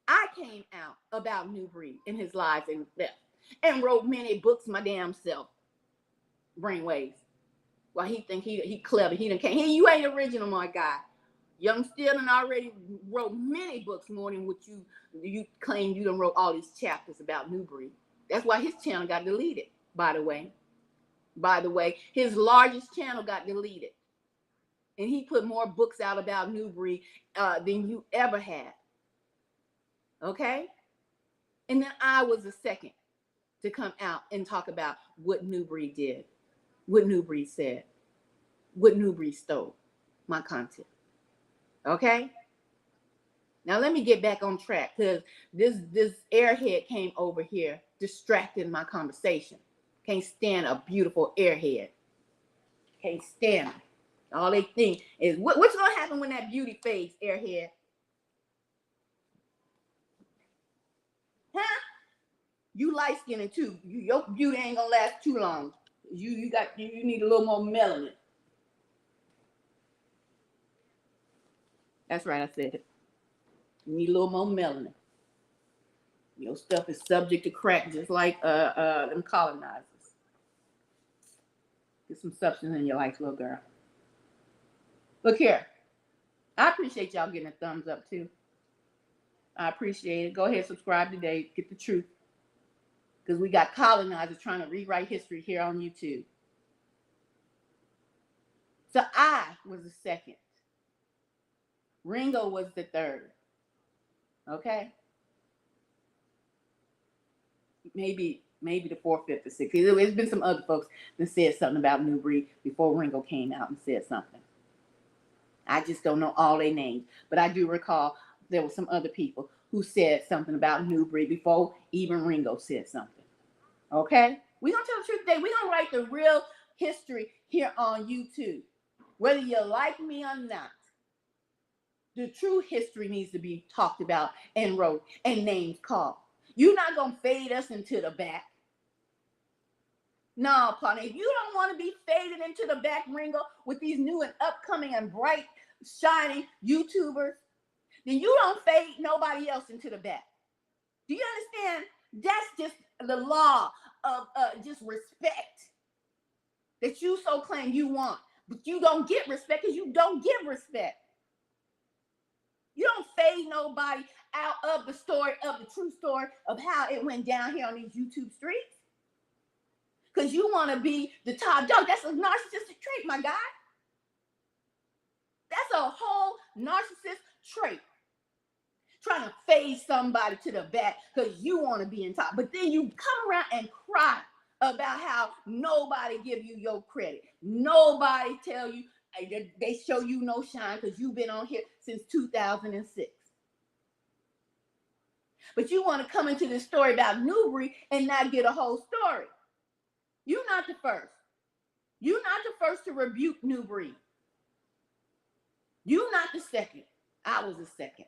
I came out about New Breed and his lies and theft and wrote many books my damn self. Brainwaves. Well, he think he clever. He done came. You ain't original, my guy. Young Still and already wrote many books more than what you claim you done wrote all these chapters about New Breed. That's why his channel got deleted, by the way. By the way, his largest channel got deleted. And he put more books out about New Breed than you ever had. Okay? And then I was the second to come out and talk about what New Breed did, what New Breed said, what New Breed stole, my content. Okay? Now let me get back on track because this airhead came over here, distracting my conversation. Can't stand a beautiful airhead. Can't stand them. All they think is, what's going to happen when that beauty fades, airhead? Huh? You light-skinned too. Your beauty ain't going to last too long. You need a little more melanin. That's right, I said it. You need a little more melanin. Your stuff is subject to crack, just like them colonizers. Get some substance in your life, little girl. Look here. I appreciate y'all getting a thumbs up too. I appreciate it. Go ahead, subscribe today. Get the truth. Because we got colonizers trying to rewrite history here on YouTube. So I was the second. Ringo was the third. Okay? Maybe the fourth, fifth, or sixth. There's been some other folks that said something about New Breed before Ringo came out and said something. I just don't know all their names. But I do recall there were some other people who said something about New Breed before even Ringo said something. Okay? We're going to tell the truth today. We're going to write the real history here on YouTube. Whether you like me or not, the true history needs to be talked about and wrote and names called. You're not going to fade us into the back. No, partner. If you don't want to be faded into the back, Ringo, with these new and upcoming and bright, shining YouTubers, then you don't fade nobody else into the back. Do you understand? That's just the law of just respect that you so claim you want. But you don't get respect because you don't give respect. You don't fade nobody out of the story, of the true story of how it went down here on these YouTube streets. Because you want to be the top dog. That's a narcissistic trait, my guy. That's a whole narcissist trait. Trying to fade somebody to the back because you want to be in top. But then you come around and cry about how nobody give you your credit. Nobody tell you, they show you no shine because you've been on here since 2006. But you want to come into this story about New Breed and not get a whole story. You're not the first. You're not the first to rebuke New Breed. You're not the second. I was the second.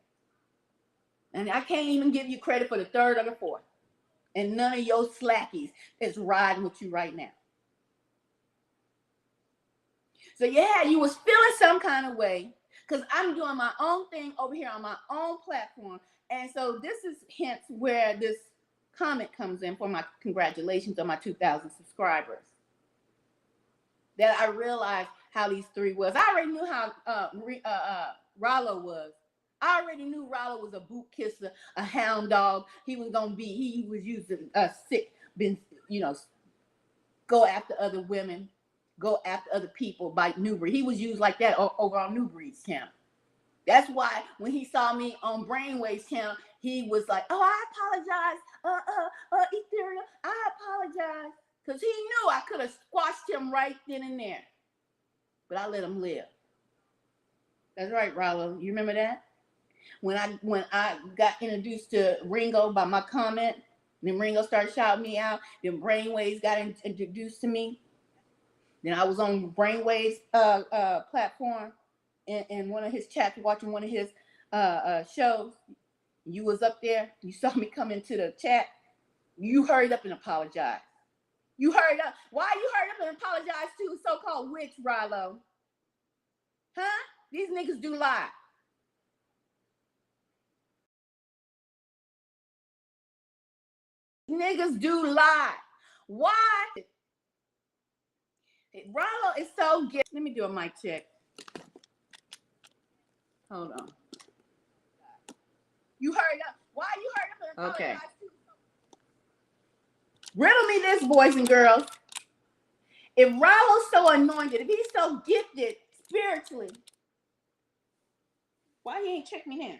And I can't even give you credit for the third or the fourth. And none of your slackies is riding with you right now. So yeah, you was feeling some kind of way because I'm doing my own thing over here on my own platform. And so this is hence where this comment comes in for my congratulations on my 2,000 subscribers. That I realized how these three was. I already knew how Rollo was. I already knew Rollo was a boot kisser, a hound dog. He was using sick, go after other women, go after other people by New Breed. He was used like that over on New Breed's channel. That's why when he saw me on Brainwave's channel, he was like, "Oh, I apologize, Ethereal. I apologize," because he knew I could have squashed him right then and there. But I let him live. That's right, Rollo. You remember that? When I got introduced to Ringo by my comment, then Ringo started shouting me out. Then Brainwaves got introduced to me. Then I was on Brainwaves platform in one of his chats, watching one of his shows. You was up there. You saw me come into the chat. You hurried up and apologized. You hurried up. Why you hurried up and apologized to so-called witch, Rilo? Huh? These niggas do lie. Niggas do lie. Why? Rilo is so good. Let me do a mic check. Hold on. You hurried up. Why you hurried up and apologized? Okay. Riddle me this, boys and girls. If Rilo's so anointed, if he's so gifted spiritually, why he ain't check me in?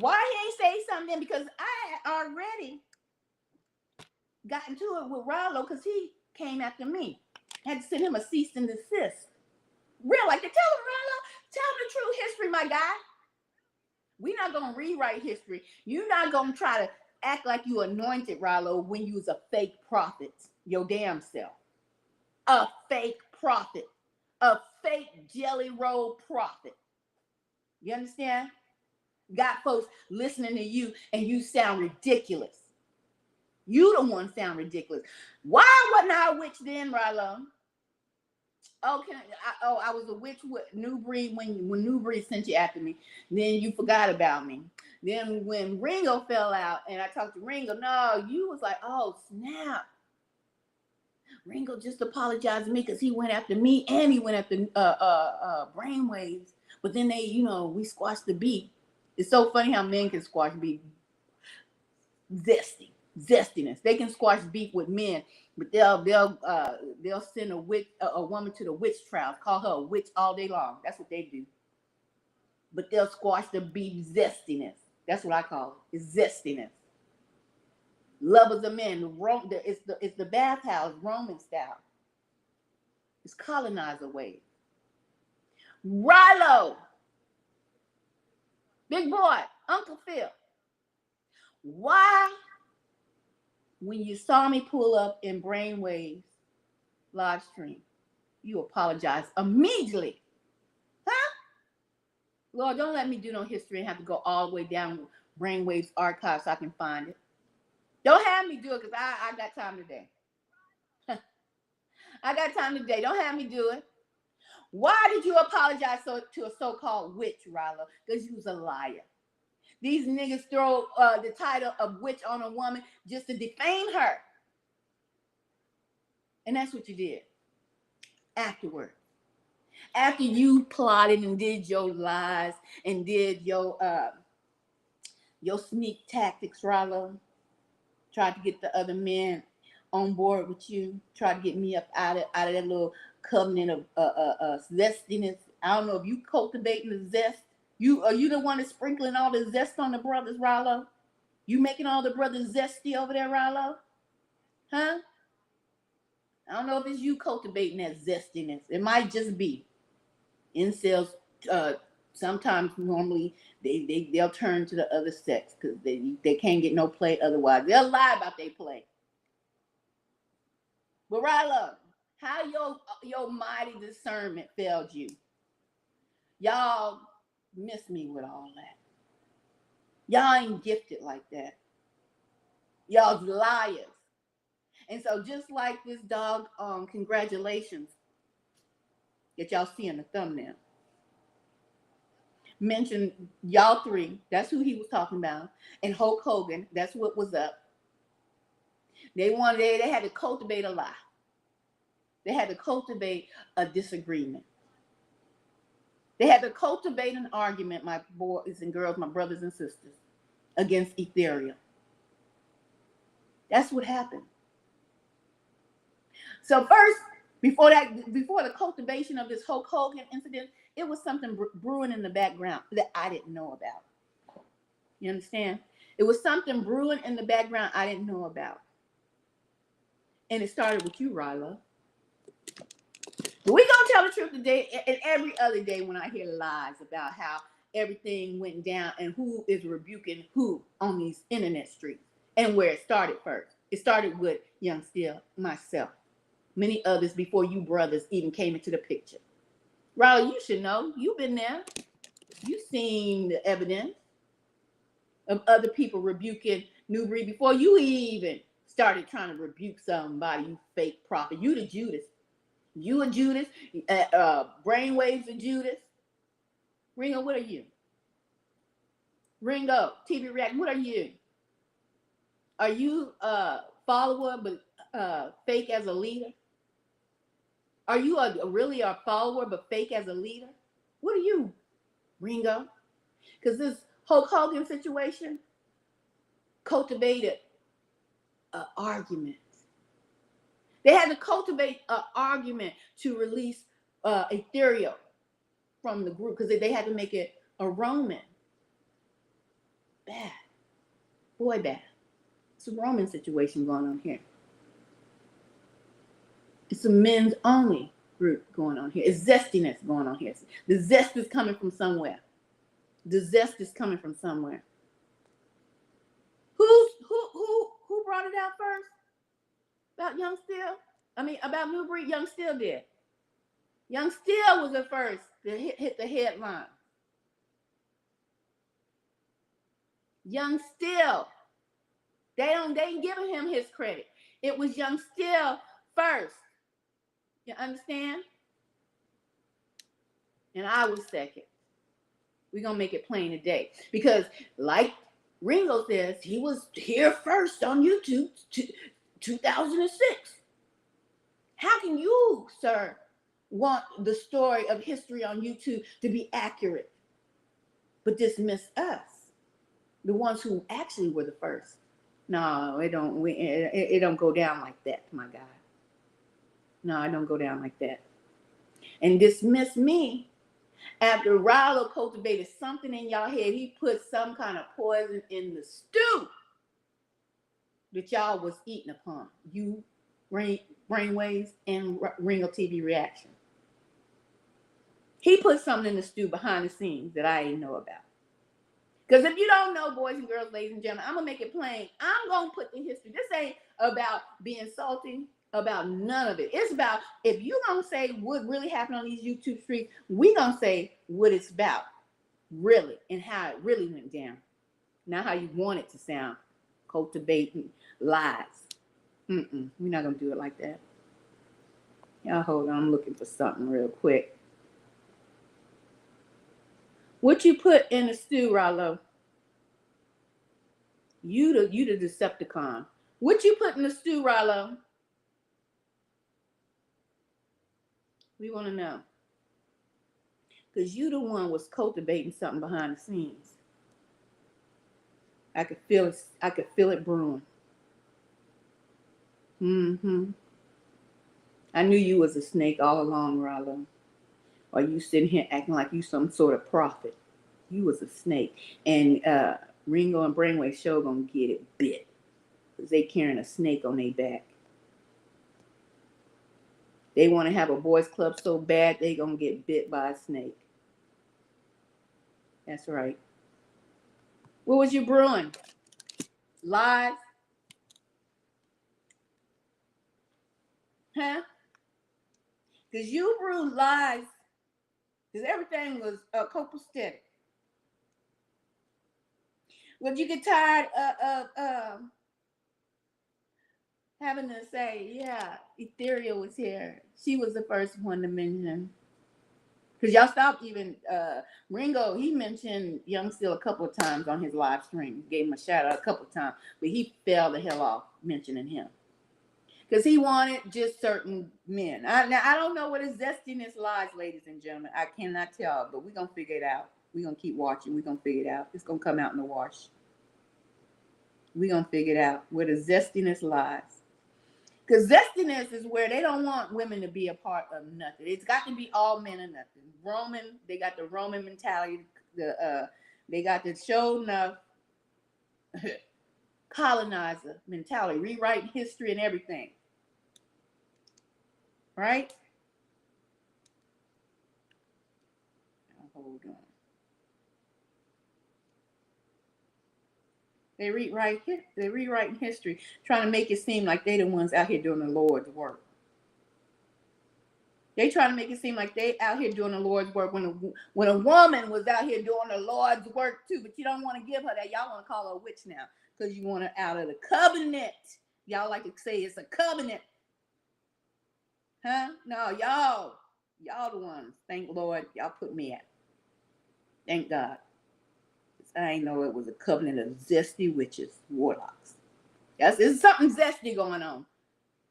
Why he ain't say something? Because I already got into it with Rilo because he came after me. I had to send him a cease and desist. Real, like to tell him, Rilo, tell him the true history, my guy. We're not gonna rewrite history. You're not gonna try to act like you anointed, Rilo, when you was a fake prophet, your damn self. A fake prophet. A fake jelly roll prophet. You understand? Got folks listening to you and you sound ridiculous. You the one sound ridiculous. Why wasn't I a witch then, Rilo? I was a witch with New Breed when New Breed sent you after me. Then you forgot about me. Then when Ringo fell out and I talked to Ringo, no, you was like, oh, snap. Ringo just apologized to me because he went after me and he went after Brainwaves. But then we squashed the beat. It's so funny how men can squash beef. Zestiness. They can squash beef with men, but they'll send a woman to the witch trial, call her a witch all day long. That's what they do. But they'll squash the beef zestiness. That's what I call it. It's zestiness. Lovers of men. It's the bathhouse Roman style. It's colonizer way. Rilo. Big boy. Uncle Phil. Why, when you saw me pull up in Brainwaves live stream, you apologize immediately? Huh? Lord, don't let me do no history and have to go all the way down Brainwaves archive so I can find it. Don't have me do it because I got time today. I got time today. Don't have me do it. Why did you apologize to a so-called witch, Rilo? Because you was a liar. These niggas throw the title of witch on a woman just to defame her. And that's what you did afterward. After you plotted and did your lies and did your sneak tactics, Rilo, tried to get the other men on board with you, tried to get me up out of that little covenant of zestiness. I don't know if you cultivating the zest. Are you the one that's sprinkling all the zest on the brothers, Rilo? You making all the brothers zesty over there, Rilo? Huh? I don't know if it's you cultivating that zestiness. It might just be. Incels, sometimes normally they'll turn to the other sex because they can't get no play otherwise. They'll lie about their play. But Rilo, how your mighty discernment failed you? Y'all miss me with all that. Y'all ain't gifted like that. Y'all's liars. And so just like this dog, congratulations that y'all see in the thumbnail, mentioned y'all three, that's who he was talking about, and Hulk Hogan, that's what was up. They had to cultivate a lie. They had to cultivate a disagreement. They had to cultivate an argument, my boys and girls, my brothers and sisters, against Ethereal. That's what happened. So first, before the cultivation of this Hulk Hogan incident, it was something brewing in the background that I didn't know about. You understand? It was something brewing in the background I didn't know about. And it started with you, Rilo. But we're going to tell the truth today and every other day when I hear lies about how everything went down and who is rebuking who on these internet streets and where it started first. It started with Young Still, myself, many others before you brothers even came into the picture. Riley, you should know. You've been there. You've seen the evidence of other people rebuking New Breed before you even started trying to rebuke somebody, you fake prophet. You the Judas. You a Judas. Brainwaves of Judas. Ringo, what are you? Ringo, TV React, what are you? Are you a follower but fake as a leader? Are you really a follower but fake as a leader? What are you, Ringo? Because this Hulk Hogan situation cultivated an argument. They had to cultivate an argument to release Ethereal from the group because they had to make it a Roman. Bad. Boy, bad. It's a Roman situation going on here. It's a men's only group going on here. It's zestiness going on here. The zest is coming from somewhere. The zest is coming from somewhere. Who brought it out first? About Young Still? I mean, about New Breed? Young Still did. Young Still was the first to hit the headline. Young Still. They ain't giving him his credit. It was Young Still first. You understand? And I was second. We're going to make it plain today. Because like Ringo says, he was here first on YouTube 2006. How can you, sir, want the story of history on YouTube to be accurate, but dismiss us, the ones who actually were the first? No, it don't go down like that, my guy. No, it don't go down like that. And dismiss me after Rollo cultivated something in y'all head. He put some kind of poison in the stew that y'all was eating upon. You, Brainwaves, and Ringo TV Reaction. He put something in the stew behind the scenes that I didn't know about. Because if you don't know, boys and girls, ladies and gentlemen, I'm going to make it plain. I'm going to put the history. This ain't about being salty, about none of it. It's about, if you going to say what really happened on these YouTube streets, we going to say what it's about, really, and how it really went down. Not how you want it to sound, cultivating lies. We're not going to do it like that. Y'all hold on, I'm looking for something real quick. What you put in the stew, Rollo? You the Decepticon. What you put in the stew, Rollo? We want to know. Because you the one was cultivating something behind the scenes. I could feel it brewing. I knew you was a snake all along, Rollo. Or you sitting here acting like you some sort of prophet. You was a snake. And Ringo and Brainwave show gonna get it bit. Because they carrying a snake on their back. They want to have a boys club so bad they gonna get bit by a snake. That's right. What was you brewing? Lies? Huh? Because you brewed lies. Because everything was copacetic. Would you get tired of having to say, yeah, Ethereal was here. She was the first one to mention. Because y'all stopped even, Ringo, he mentioned Young Still a couple of times on his live stream. Gave him a shout out a couple of times. But he fell the hell off mentioning him. Because he wanted just certain men. Now, I don't know what his zestiness lies, ladies and gentlemen. I cannot tell, but we're going to figure it out. We're going to keep watching. We're going to figure it out. It's going to come out in the wash. We're going to figure it out where the zestiness lies. Because zestiness is where they don't want women to be a part of nothing. It's got to be all men or nothing. They got the Roman mentality. They got the show enough colonizer mentality, rewriting history and everything. Right? Hold on. They rewriting history, trying to make it seem like they the ones out here doing the Lord's work. They trying to make it seem like they out here doing the Lord's work when a woman was out here doing the Lord's work too. But you don't want to give her that. Y'all want to call her a witch now because you want her out of the covenant. Y'all like to say it's a covenant. Huh? No, y'all the ones. Thank Lord y'all put me at. Thank God. I ain't know it was a covenant of zesty witches, warlocks. There's something zesty going on.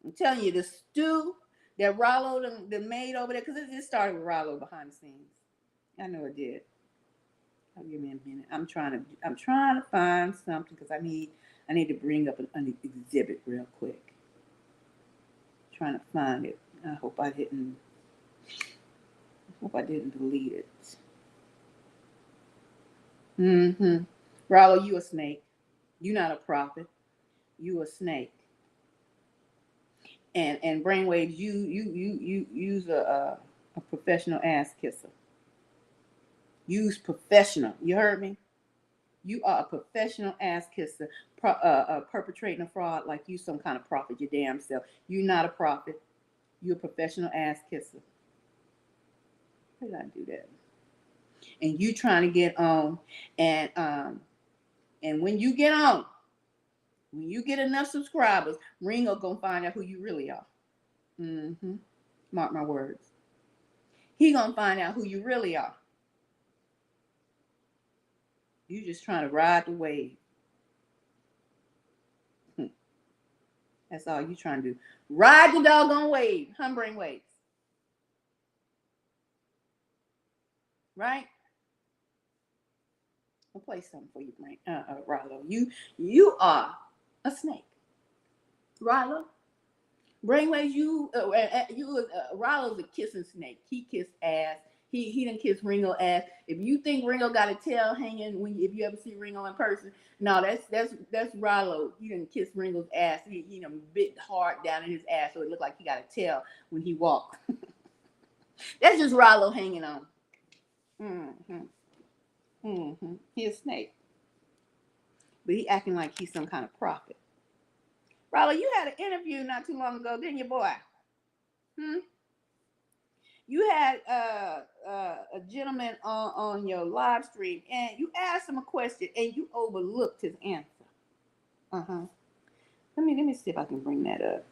I'm telling you, the stew that Rollo made over there, because it just started with Rollo behind the scenes. I know it did. Give me a minute. I'm trying to find something because I need to bring up an exhibit real quick. Trying to find it. I hope I didn't delete it. Rollo, you a snake. You not a prophet. You a snake. And brainwaves, you use a professional ass kisser. Use professional. You heard me? You are a professional ass kisser, perpetrating a fraud like you some kind of prophet, your damn self. You not a prophet. You a professional ass kisser. How did I do that? And you trying to get on, and when you get on, when you get enough subscribers, Ringo gonna find out who you really are. Mark my words. He gonna find out who you really are. You just trying to ride the wave. That's all you trying to do. Ride the doggone wave. Humbring waves. Right? I'll play something for you, Rollo. You are a snake. Rollo. Brainwaves, Rollo's a kissing snake. He kissed ass. He didn't kiss Ringo ass. If you think Ringo got a tail hanging if you ever see Ringo in person, no, that's Rollo. He didn't kiss Ringo's ass. He bit hard down in his ass so it looked like he got a tail when he walked. That's just Rollo hanging on. He's a snake, but he acting like he's some kind of prophet. Rollo, you had an interview not too long ago, didn't you, boy? You had a gentleman on your live stream, and you asked him a question, and you overlooked his answer. Let me see if I can bring that up.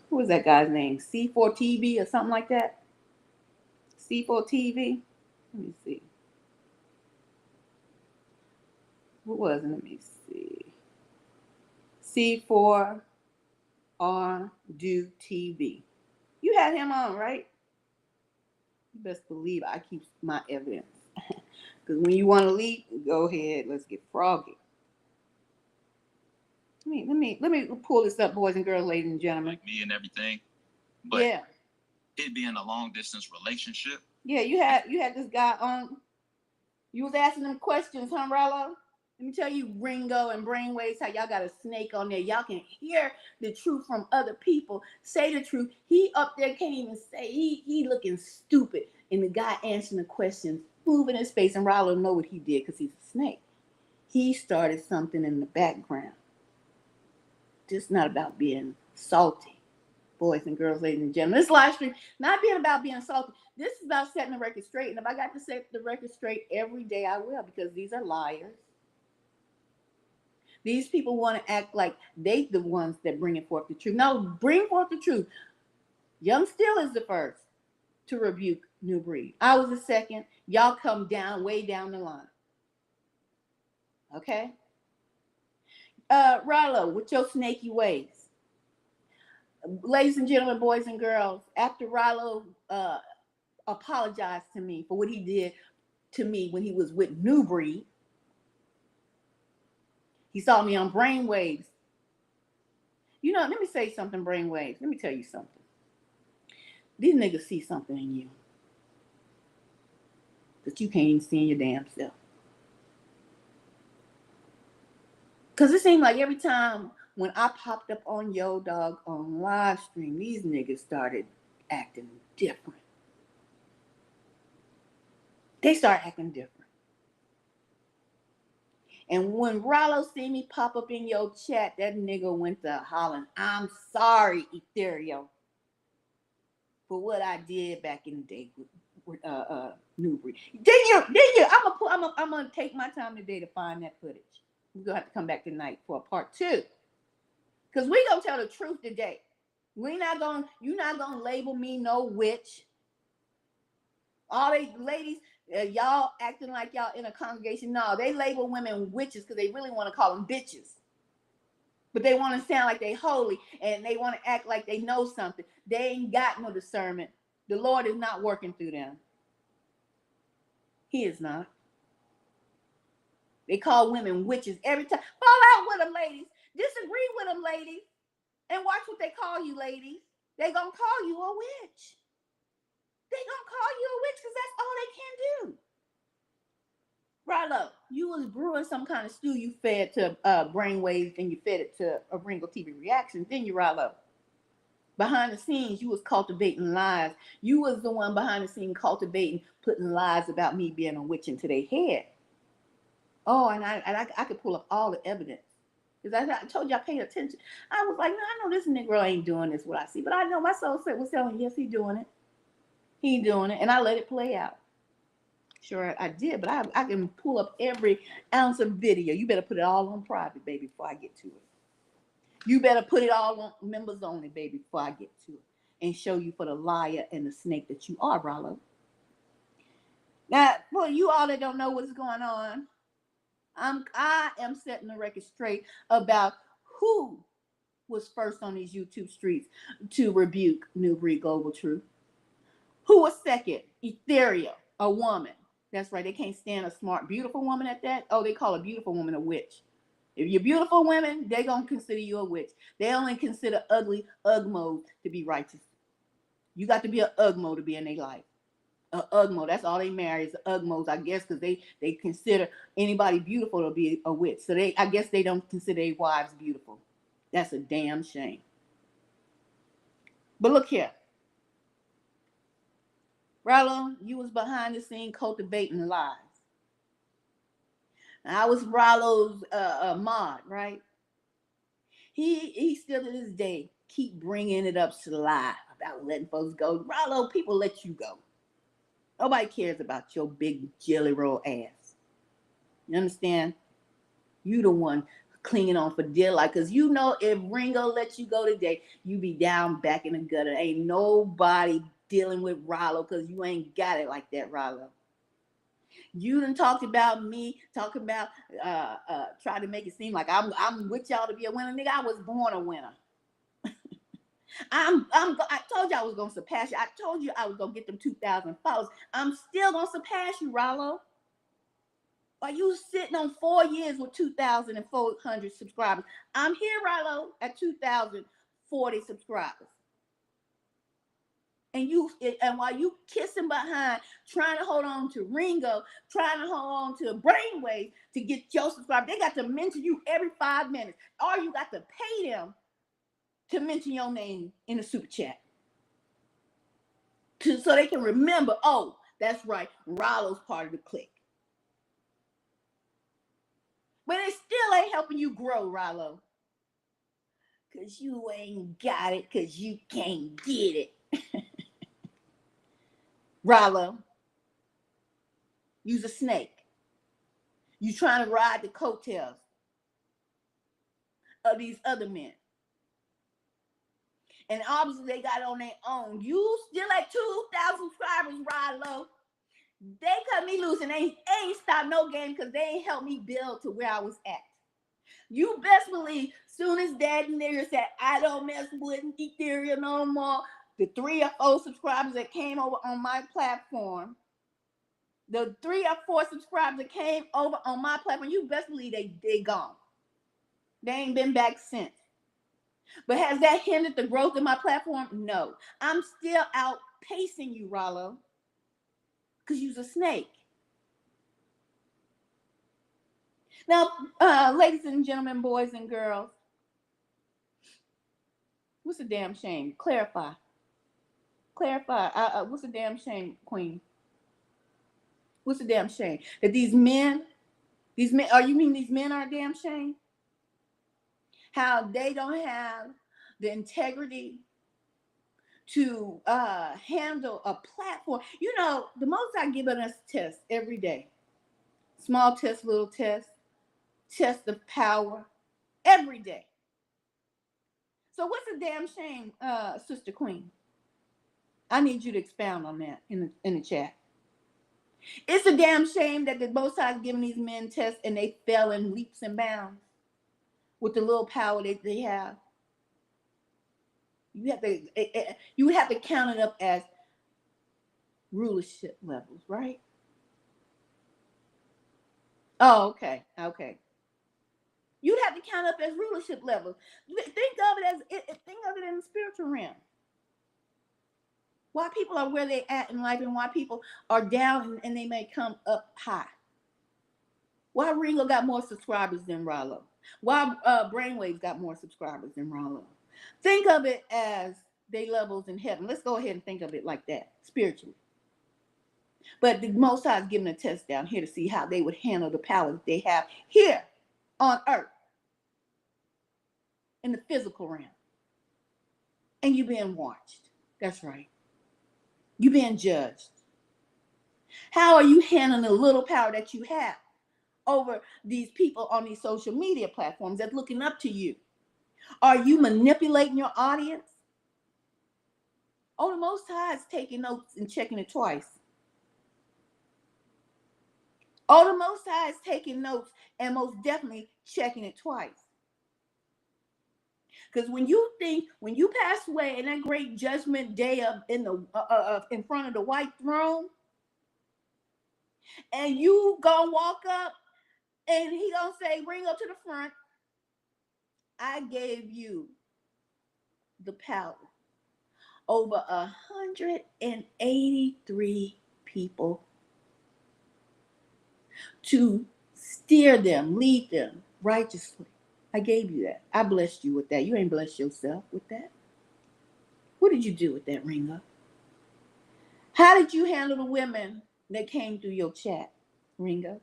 What was that guy's name? C4TV or something like that? C4TV? Let me see. What was it? Let me see. C4R Do TV. You had him on, right? You best believe I keep my evidence. Because when you want to leak, go ahead. Let's get froggy. Let me pull this up, boys and girls, ladies and gentlemen. Like me and everything. But yeah, it being a long distance relationship. Yeah, you had this guy on. You was asking them questions, huh, Rollo? Let me tell you, Ringo and Brainwaves, how y'all got a snake on there. Y'all can hear the truth from other people. Say the truth. He up there can't even say. He looking stupid. And the guy answering the questions, moving his face. And Rollo know what he did because he's a snake. He started something in the background. Just not about being salty. Boys and girls, ladies and gentlemen. This live stream, not being about being salty. This is about setting the record straight. And if I got to set the record straight every day, I will, because these are liars. These people want to act like they the ones that bring forth the truth. No, bring forth the truth. Young Still is the first to rebuke New Breed. I was the second. Y'all come down, way down the line. Okay? Rollo, with your snaky ways. Ladies and gentlemen, boys and girls, after Rollo apologized to me for what he did to me when he was with New Breed, he saw me on Brainwaves. You know, let me say something, Brainwaves. Let me tell you something. These niggas see something in you that you can't even see in your damn self. Because it seemed like every time when I popped up on Yo Dog on live stream, these niggas started acting different. They started acting different. And when Rollo see me pop up in your chat, that nigga went to hollering, I'm sorry, Ethereal, for what I did back in the day with Newbury. Didn't you? I'm gonna take my time today to find that footage. We're gonna have to come back tonight for a part 2. Because we gonna tell the truth today. You're not gonna label me no witch. All these ladies, y'all acting like y'all in a congregation. No, they label women witches because they really want to call them bitches. But they want to sound like they holy and they want to act like they know something. They ain't got no discernment. The Lord is not working through them. He is not. They call women witches every time. Fall out with them, ladies. Disagree with them, ladies. And watch what they call you, ladies. They gonna call you a witch. They gonna call you a witch because that's all they can do. Rollo, you was brewing some kind of stew you fed to Brainwaves and you fed it to a Ringo TV Reactions, didn't you, Rollo? Behind the scenes, you was cultivating lies. You was the one behind the scenes cultivating, putting lies about me being a witch into their head. Oh, and I could pull up all the evidence. Because I told you I paid attention. I was like, no, I know this Negro ain't doing this, what I see. But I know my soul was telling, yes, he doing it. He doing it. And I let it play out. Sure, I did, but I can pull up every ounce of video. You better put it all on private, baby, before I get to it. You better put it all on members only, baby, before I get to it. And show you for the liar and the snake that you are, Rollo. Now, for you all that don't know what's going on, I am setting the record straight about who was first on these YouTube streets to rebuke Newbury Global Truth. Who was second? Ethereal, a woman. That's right. They can't stand a smart, beautiful woman at that. Oh, they call a beautiful woman a witch. If you're beautiful women, they're going to consider you a witch. They only consider ugly Ugmos to be righteous. You got to be an Ugmo to be in their life. A Ugmo, that's all they marry is Ugmos, I guess, because they consider anybody beautiful to be a witch. So I guess they don't consider their wives beautiful. That's a damn shame. But look here. Rollo, you was behind the scene cultivating lies. I was Rollo's mod, right? He still to this day keep bringing it up to lie about letting folks go. Rollo, people let you go. Nobody cares about your big jelly roll ass. You understand? You the one clinging on for dear life, because you know if Ringo lets you go today, you be down back in the gutter. Ain't nobody dealing with Rollo because you ain't got it like that, Rollo. You done talked about me, talking about trying to make it seem like I'm with y'all to be a winner. Nigga, I was born a winner. I told you I was gonna surpass you. I told you I was gonna get them 2,000 followers. I'm still gonna surpass you, Rollo. Are you sitting on 4 years with 2,400 subscribers? I'm here, Rollo, at 2,040 subscribers. And while you kissing behind, trying to hold on to Ringo, trying to hold on to Brainwave to get your subscribers, they got to mention you every 5 minutes. Or you got to pay them to mention your name in the super chat. So they can remember, oh, that's right, Rollo's part of the clique. But it still ain't helping you grow, Rollo. Because you ain't got it, because you can't get it. Rollo, you's a snake. You trying to ride the coattails of these other men. And obviously they got on their own. You still at 2,000 subscribers, Rollo. They cut me loose and they ain't stopped no game because they ain't helped me build to where I was at. You best believe, soon as Daddy Nigger said, I don't mess with Ethereum no more, the 3 or 4 subscribers that came over on my platform, the 3 or 4 subscribers that came over on my platform, you best believe they gone. They ain't been back since. But has that hindered the growth of my platform? No. I'm still outpacing you, Rollo, because you's a snake. Now, ladies and gentlemen, boys and girls, what's the damn shame? Clarify. What's the damn shame, Queen? What's the damn shame? That these men These men, or you mean these men are a damn shame? How they don't have the integrity to handle a platform. You know, the Most High giving us tests every day. Small test, little test, test of power, every day. So what's a damn shame, Sister Queen? I need you to expound on that in the chat. It's a damn shame that the Most High is giving these men tests and they fell in leaps and bounds with the little power that they have. You would have to count it up as rulership levels, right? Oh, okay. You'd have to count up as rulership levels. Think of it in the spiritual realm. Why people are where they at in life and why people are down and they may come up high. Why Ringo got more subscribers than Rollo? Why Brainwaves got more subscribers than Rollo? Think of it as they levels in heaven. Let's go ahead and think of it like that, spiritually. But the Most High is giving a test down here to see how they would handle the power that they have here on earth in the physical realm. And you're being watched. That's right. You're being judged. How are you handling the little power that you have over these people on these social media platforms that's looking up to you? Are you manipulating your audience? Oh, the Most High is taking notes and checking it twice. Oh, the Most High is taking notes and most definitely checking it twice. Because when you pass away in that great judgment day in front of the white throne, and you gonna walk up, and he gonna say, "Bring up to the front. I gave you the power over 183 people to steer them, lead them righteously. I gave you that. I blessed you with that. You ain't blessed yourself with that. What did you do with that, Ringo? How did you handle the women that came through your chat, Ringo?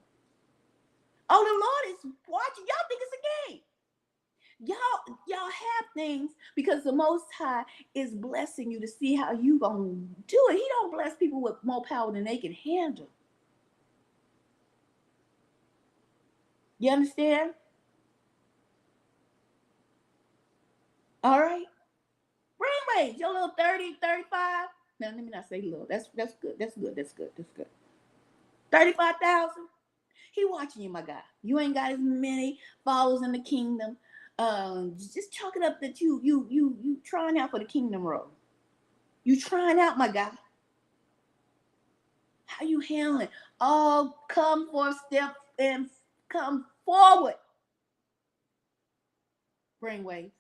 Oh, the Lord is watching. Y'all think it's a game. Y'all have things because the Most High is blessing you to see how you gonna do it. He don't bless people with more power than they can handle. You understand? All right. Brainwaves, your little 30, 35. Now, let me not say little. That's good. That's good. 35,000. He watching you, my guy. You ain't got as many followers in the kingdom. Just chalk it up that you trying out for the kingdom road. You trying out, my guy. How you handling? Oh, come for a step and come forward. Brainwaves.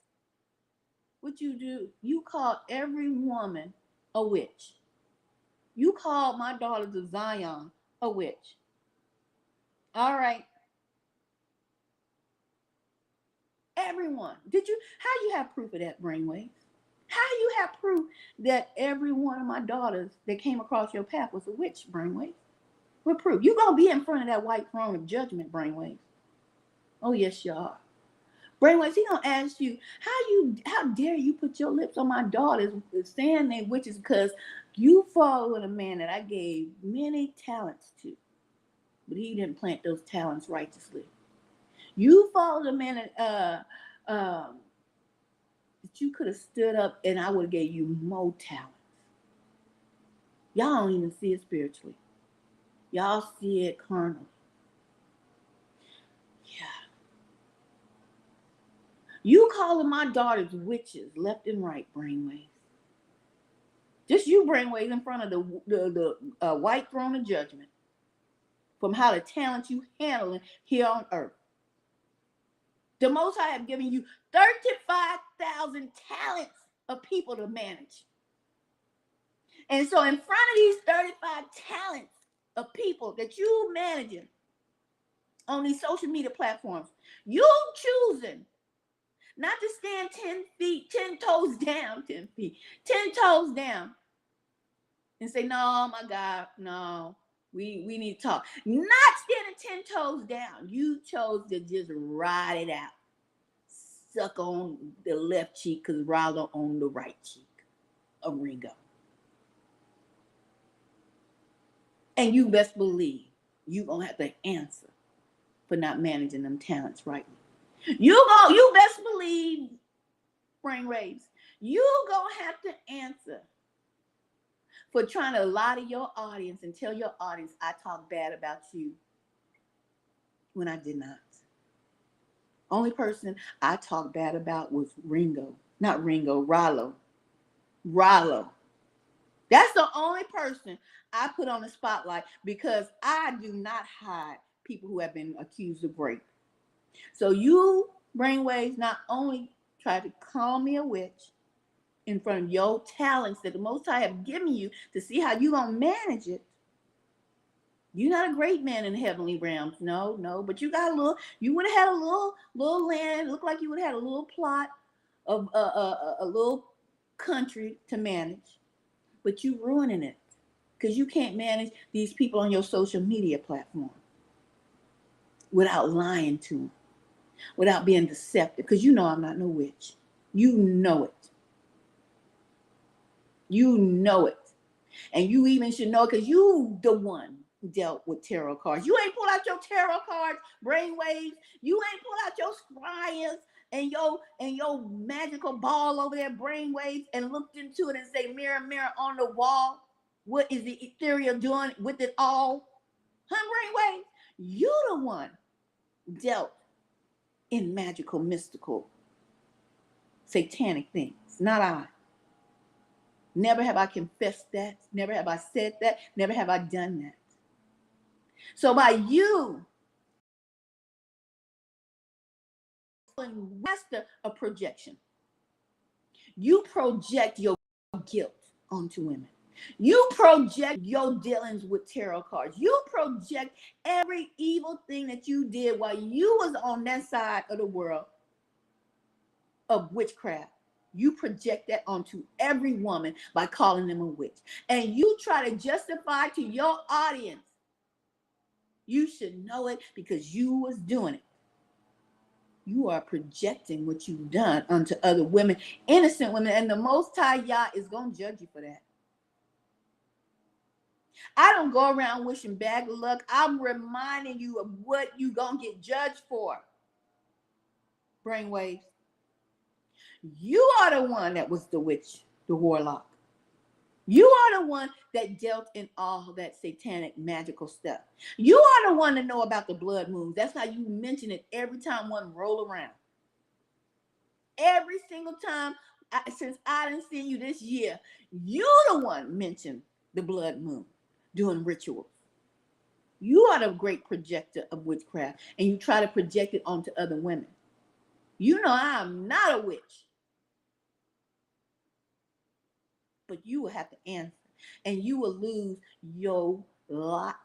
What you do? You call every woman a witch. You called my daughter to Zion a witch. All right. Everyone. How you have proof of that, Brainwaves? How you have proof that every one of my daughters that came across your path was a witch, Brainwaves? What proof? You're going to be in front of that white throne of judgment, Brainwaves. Oh, yes, you are. Brainwaves, he going to ask you, how dare you put your lips on my daughters saying they witches because you followed a man that I gave many talents to, but he didn't plant those talents righteously. You followed a man that you could have stood up and I would have gave you more talents. Y'all don't even see it spiritually. Y'all see it carnally. Yeah. You calling my daughters witches left and right, Brainwaves. Just you, Brainwaves, in front of the white throne of judgment from how the talent you handling here on earth. The Most High have given you 35,000 talents of people to manage. And so in front of these 35 talents of people that you managing on these social media platforms, you choosing not to stand 10 toes down and say, no, my God, no, We need to talk. Not standing 10 toes down. You chose to just ride it out. Suck on the left cheek because Rollo on the right cheek of Ringo. And you best believe you gonna have to answer for not managing them talents rightly. You best believe, brainwaves, you gonna have to answer for trying to lie to your audience and tell your audience I talk bad about you when I did not. Only person I talked bad about was Ringo. Not Ringo, Rollo. Rollo. That's the only person I put on the spotlight because I do not hide people who have been accused of rape. So you, brainwaves, not only try to call me a witch in front of your talents that the Most High have given you to see how you gonna manage it. You're not a great man in the heavenly realms, no. But you got you would have had a little land. Looked like you would have had a little plot of a little country to manage. But you ruining it because you can't manage these people on your social media platform without lying to them, without being deceptive. Because you know I'm not no witch. You know it. You know it. And you even should know because you the one who dealt with tarot cards. You ain't pull out your tarot cards, brainwaves. You ain't pull out your scryers and your magical ball over there, brainwaves, and looked into it and say, mirror, mirror on the wall. What is the ethereal doing with it all? Brainwaves? You the one dealt in magical, mystical, satanic things, not I. Never have I confessed that. Never have I said that. Never have I done that. So by you master a projection, you project your guilt onto women. You project your dealings with tarot cards. You project every evil thing that you did while you was on that side of the world of witchcraft. You project that onto every woman by calling them a witch. And you try to justify to your audience. You should know it because you was doing it. You are projecting what you've done onto other women, innocent women, and the Most High Yah is going to judge you for that. I don't go around wishing bad luck. I'm reminding you of what you going to get judged for. Brainwaves. You are the one that was the witch, the warlock. You are the one that dealt in all that satanic magical stuff. You are the one to know about the blood moons. That's how you mention it every time one roll around. Every single time since I didn't see you this year, you the one mentioned the blood moon doing rituals. You are the great projector of witchcraft, and you try to project it onto other women. You know I am not a witch. But you will have to answer, and you will lose your lot.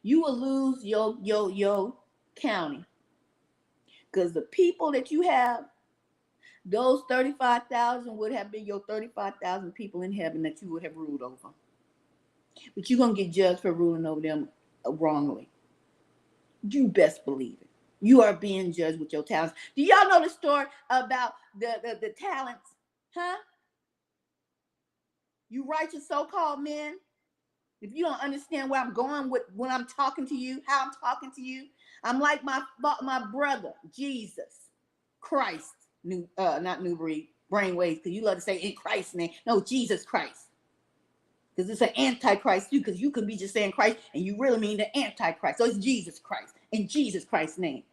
You will lose your county. Because the people that you have, those 35,000 would have been your 35,000 people in heaven that you would have ruled over. But you're going to get judged for ruling over them wrongly. You best believe it. You are being judged with your talents. Do y'all know the story about the talents? Huh? You righteous so-called men. If you don't understand where I'm going with when I'm talking to you, how I'm talking to you, I'm like my brother, Jesus Christ. Not New Breed, Brainwaves, because you love to say in Christ's name. No, Jesus Christ. Because it's an antichrist too, because you could be just saying Christ and you really mean the antichrist. So it's Jesus Christ in Jesus Christ's name.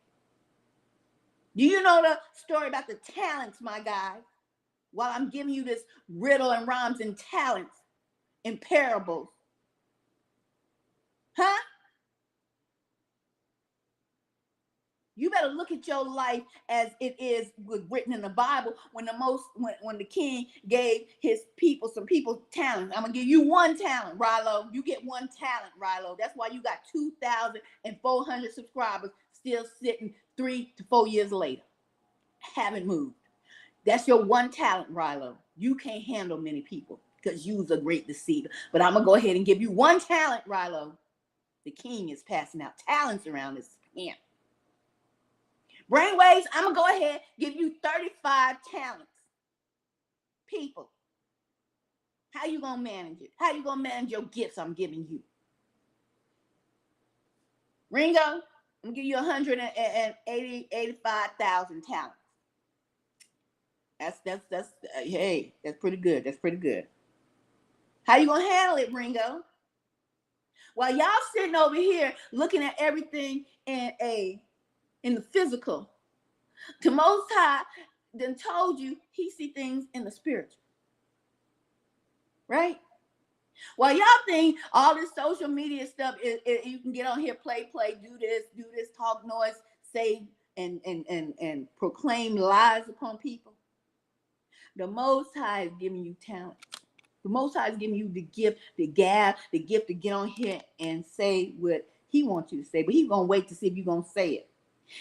Do you know the story about the talents, my guy? While I'm giving you this riddle and rhymes and talents and parables. Huh? You better look at your life as it is written in the Bible when the king gave his people some talent. I'm gonna give you one talent, Rilo. You get one talent, Rilo. That's why you got 2,400 subscribers still sitting 3 to 4 years later. Haven't moved. That's your one talent, Rilo. You can't handle many people. because you was a great deceiver. But I'm going to go ahead and give you one talent, Rilo. The king is passing out talents around this camp. Brainwaves, I'm going to go ahead and give you 35 talents. People, how you going to manage it? How you going to manage your gifts I'm giving you? Ringo, I'm going to give you 85,000 talents. That's hey, that's pretty good. That's pretty good. How you going to handle it, Ringo? While y'all sitting over here looking at everything in the physical, the Most High then told you he see things in the spiritual. Right? While y'all think all this social media stuff is you can get on here, play, do this, talk noise, say and proclaim lies upon people. The Most High is giving you talent. The Most High is giving you the gift, the gift to get on here and say what he wants you to say. But he's going to wait to see if you're going to say it.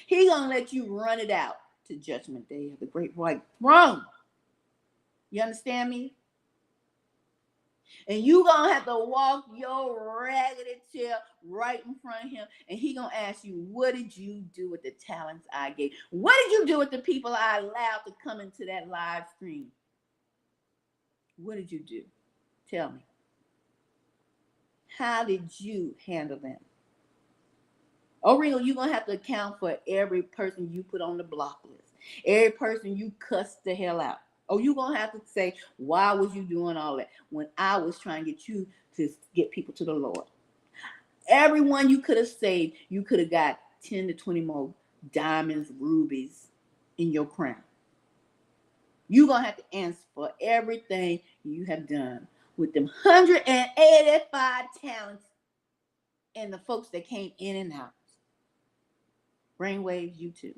He's going to let you run it out to Judgment Day of the Great White Throne. You understand me? And you going to have to walk your raggedy tail right in front of him. And he going to ask you, what did you do with the talents I gave? What did you do with the people I allowed to come into that live stream? What did you do? Tell me. How did you handle them? Oh, Ringo, you're going to have to account for every person you put on the block list. Every person you cussed the hell out. Oh, you're going to have to say, why was you doing all that when I was trying to get you to get people to the Lord? Everyone you could have saved, you could have got 10 to 20 more diamonds, rubies in your crown. You're going to have to answer for everything you have done with them 185 talents and the folks that came in and out. Brainwaves, you too.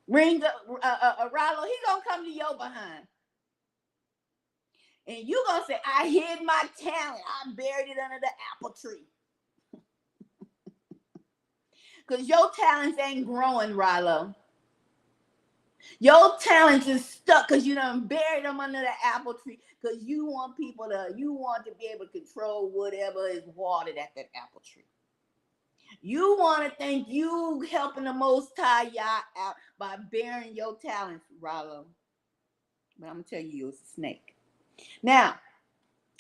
Ringo, Rollo, he gonna come to your behind. And you gonna say, I hid my talent. I buried it under the apple tree. Because your talents ain't growing, Rollo. Your talents is stuck because you done buried them under the apple tree. Because you want to be able to control whatever is watered at that apple tree. You want to think you helping the Most High Yah out by bearing your talents, Rollo. But I'm going to tell you, it's a snake. Now,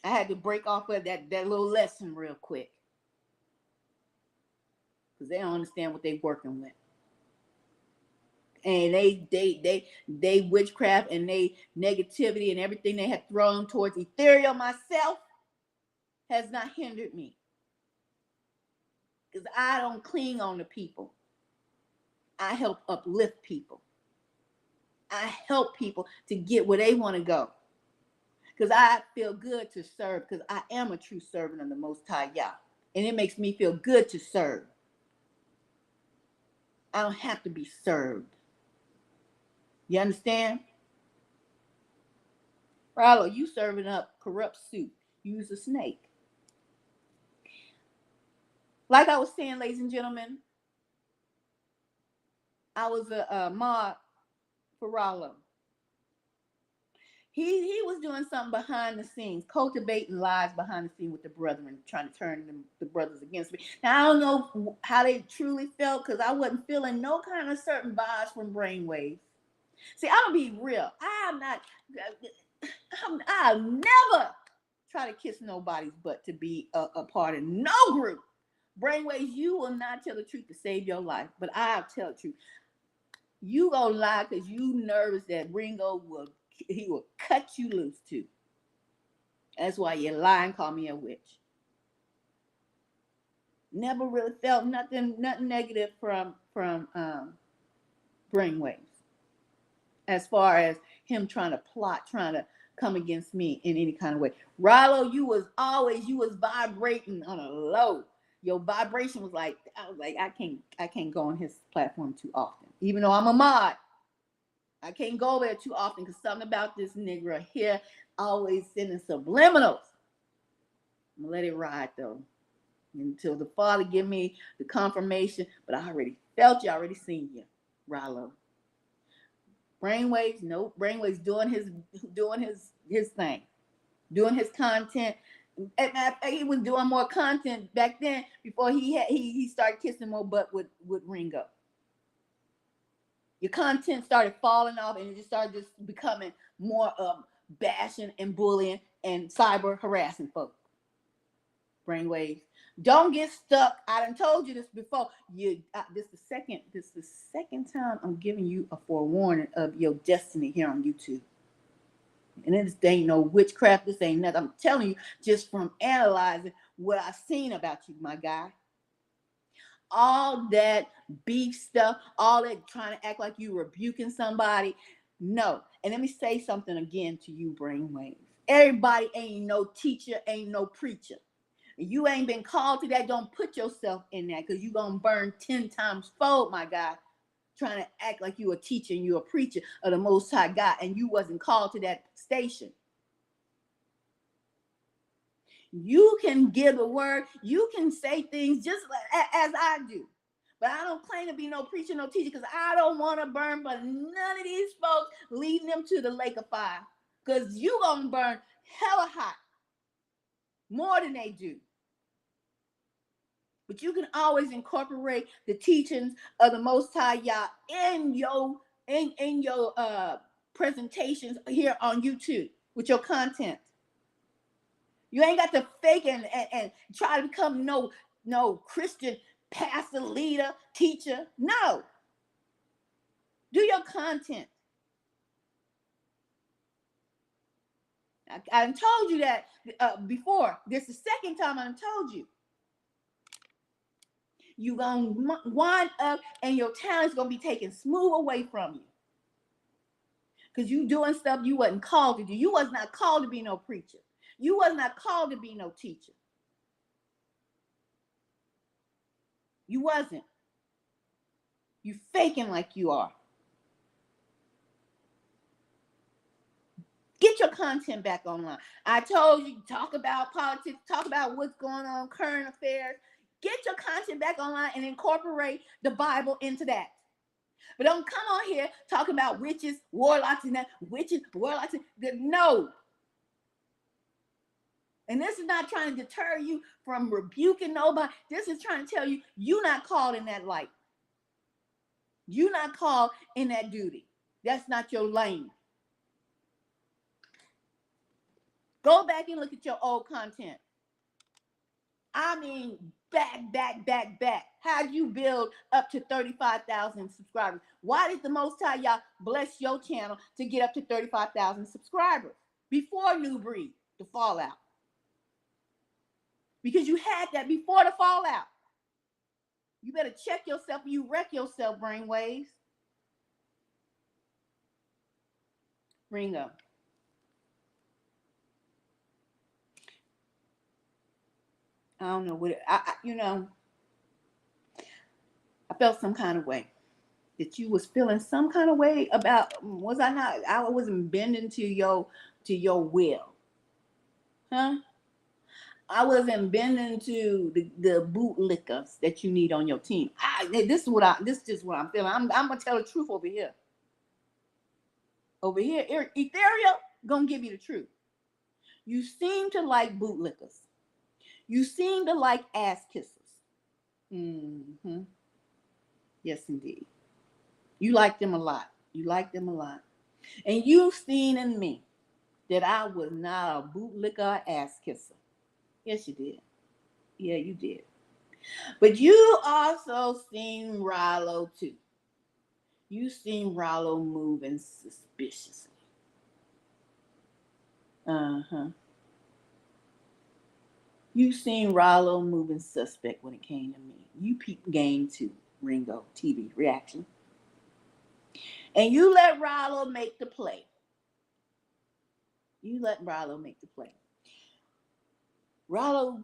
I had to break off of that little lesson real quick. Because they don't understand what they're working with. And they witchcraft and they negativity and everything they have thrown towards ethereal myself has not hindered me. Because I don't cling on to people. I help uplift people. I help people to get where they want to go. Because I feel good to serve. Because I am a true servant of the Most High Yah. And it makes me feel good to serve. I don't have to be served. You understand? Rollo, you serving up corrupt soup. Use a snake. Like I was saying, ladies and gentlemen, I was a mod for Rollo. He was doing something behind the scenes, cultivating lies behind the scenes with the brethren, trying to turn the brothers against me. Now, I don't know how they truly felt because I wasn't feeling no kind of certain vibes from brainwaves. See, I'll be real. I'll never try to kiss nobody's butt to be a part of no group. Brainwaves, you will not tell the truth to save your life, but I'll tell the truth. You gonna lie because you nervous that Ringo will cut you loose too. That's why you lie and call me a witch. Never really felt nothing negative from brainwaves. As far as him trying to come against me in any kind of way. Rollo, you was vibrating on a low. Your vibration was like, I was like, I can't go on his platform too often. Even though I'm a mod. I can't go there too often because something about this nigga here always sending subliminals. I'm gonna let it ride though. Until the Father give me the confirmation. But I already felt you, I already seen you, Rollo. Brainwaves, nope. Brainwaves doing his thing, doing his content. He was doing more content back then before he started kissing more butt with Ringo. Your content started falling off, and it just started becoming more bashing and bullying and cyber harassing folks. Brainwaves, don't get stuck. I done told you this before. This the second time I'm giving you a forewarning of your destiny here on YouTube. And this ain't no witchcraft. This ain't nothing. I'm telling you, just from analyzing what I've seen about you, my guy. All that beef stuff, all that trying to act like you rebuking somebody. No. And let me say something again to you, brainwaves. Everybody ain't no teacher, ain't no preacher. You ain't been called to that. Don't put yourself in that, because you're going to burn 10 times fold, my guy, trying to act like you a teacher and you a preacher of the Most High God, and you wasn't called to that station. You can give the word. You can say things just as I do. But I don't claim to be no preacher, no teacher, because I don't want to burn but none of these folks, leading them to the lake of fire. Because you going to burn hella hot. More than they do. But you can always incorporate the teachings of the Most High Yah in your presentations here on YouTube with your content. You ain't got to fake and try to become no Christian pastor, leader, teacher. No. Do your content. I told you that before. This is the second time I told you. You're going to wind up and your talent's going to be taken smooth away from you. Because you doing stuff you wasn't called to do. You was not called to be no preacher. You was not called to be no teacher. You wasn't. You faking like you are. Get your content back online. I told you, talk about politics, talk about what's going on, current affairs. Get your content back online and incorporate the Bible into that. But don't come on here talking about witches, warlocks, and that. Witches, warlocks, no. And this is not trying to deter you from rebuking nobody. This is trying to tell you, you're not called in that light. You're not called in that duty. That's not your lane. Go back and look at your old content. I mean, back. How'd you build up to 35,000 subscribers? Why did the Most High Yah bless your channel to get up to 35,000 subscribers before New Breed, the fallout? Because you had that before the fallout. You better check yourself. You wreck yourself, brainwaves. Ringo. I don't know what I felt some kind of way. That you was feeling some kind of way about, was I not? I wasn't bending to your will. Huh? I wasn't bending to the bootlickers that you need on your team. This is just what I'm feeling. I'm gonna tell the truth over here. Over here, Ethereal gonna give you the truth. You seem to like bootlickers. You seem to like ass kissers. Mm-hmm. Yes, indeed. You like them a lot. And you've seen in me that I was not a bootlicker or ass kisser. Yes, you did. Yeah, you did. But you also seen Rollo too. You seen Rollo moving suspiciously. Uh-huh. You seen Rollo moving suspect when it came to me. You peeped game too, Ringo TV reaction. And you let Rollo make the play. Rollo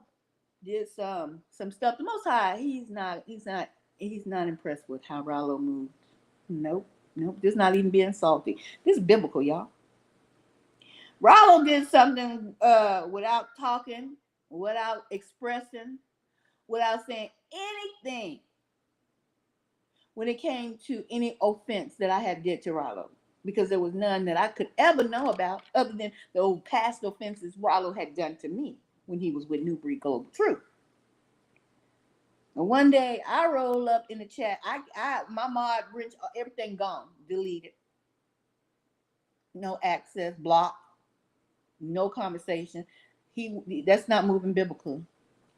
did some stuff. The Most High, he's not impressed with how Rollo moved. Nope. This not even being salty. This is biblical, y'all. Rollo did something without talking, without expressing, without saying anything when it came to any offense that I had did to Rollo. because there was none that I could ever know about other than the old past offenses Rollo had done to me when he was with New Breed Global Truth. And one day I roll up in the chat. My mod rich, everything gone, deleted, no access, blocked, no conversation. That's not moving biblical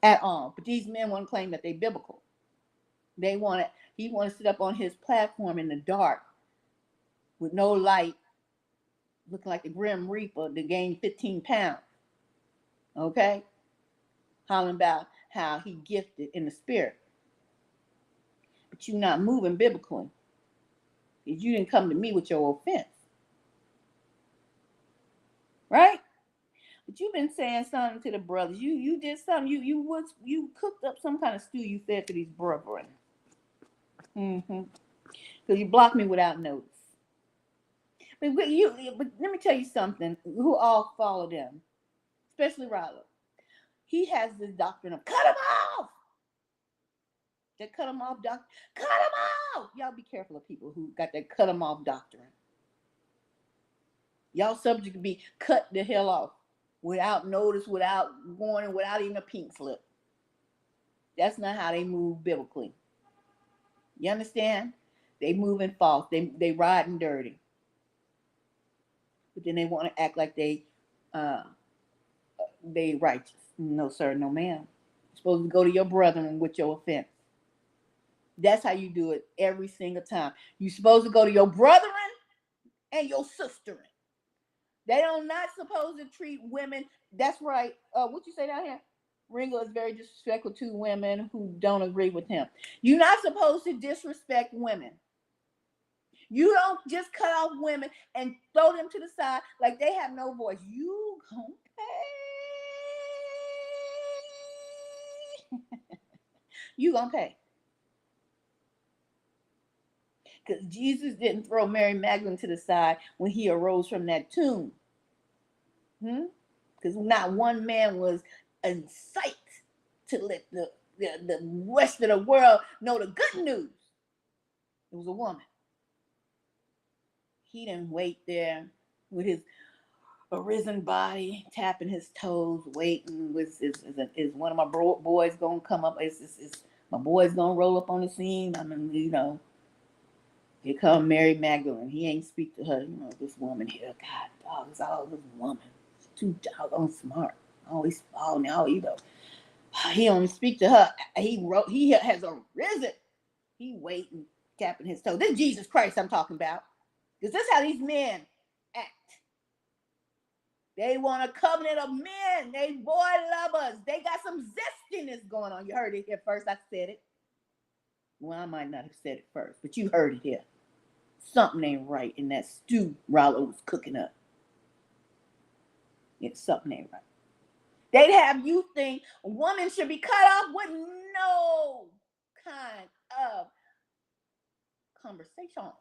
at all. But these men want to claim that they biblical. He want to sit up on his platform in the dark with no light, looking like the Grim Reaper to gain 15 pounds. Okay? Hollering about how he gifted in the spirit. But you're not moving biblically. Because you didn't come to me with your offense. Right? But you've been saying something to the brothers. You did something. You cooked up some kind of stew you said to these brethren. Because you blocked me without notice. But let me tell you something. Who all follow them, especially Rollo. He has this doctrine of cut him off. That cut him off doctrine. Cut him off. Y'all be careful of people who got that cut him off doctrine. Y'all subject to be cut the hell off without notice, without warning, without even a pink slip. That's not how they move biblically. You understand? They moving false. They riding dirty. But then they want to act like they righteous. No, sir, no, ma'am. You're supposed to go to your brethren with your offense. That's how you do it every single time. You're supposed to go to your brethren and your sisterin. They are not supposed to treat women. That's right. What you say down here? Ringo is very disrespectful to women who don't agree with him. You're not supposed to disrespect women. You don't just cut off women and throw them to the side like they have no voice. You gonna pay. You gonna pay. Because Jesus didn't throw Mary Magdalene to the side when he arose from that tomb. Because not one man was in sight to let the rest of the world know the good news. It was a woman. He didn't wait there with his arisen body, tapping his toes, waiting. Is one of my boys going to come up? Is my boy's going to roll up on the scene? I mean, here come Mary Magdalene. He ain't speak to her. This woman here. God, dog, it's all this woman. She's too doggone smart. Always falling out, He only speak to her. He has arisen. He waiting, tapping his toe. This is Jesus Christ I'm talking about. Because this is how these men act. They want a covenant of men. They boy lovers. They got some zestiness going on. You heard it here first. I said it. Well, I might not have said it first, but you heard it here. Something ain't right in that stew Rollo was cooking up. Something ain't right. They'd have you think a woman should be cut off with no kind of conversation.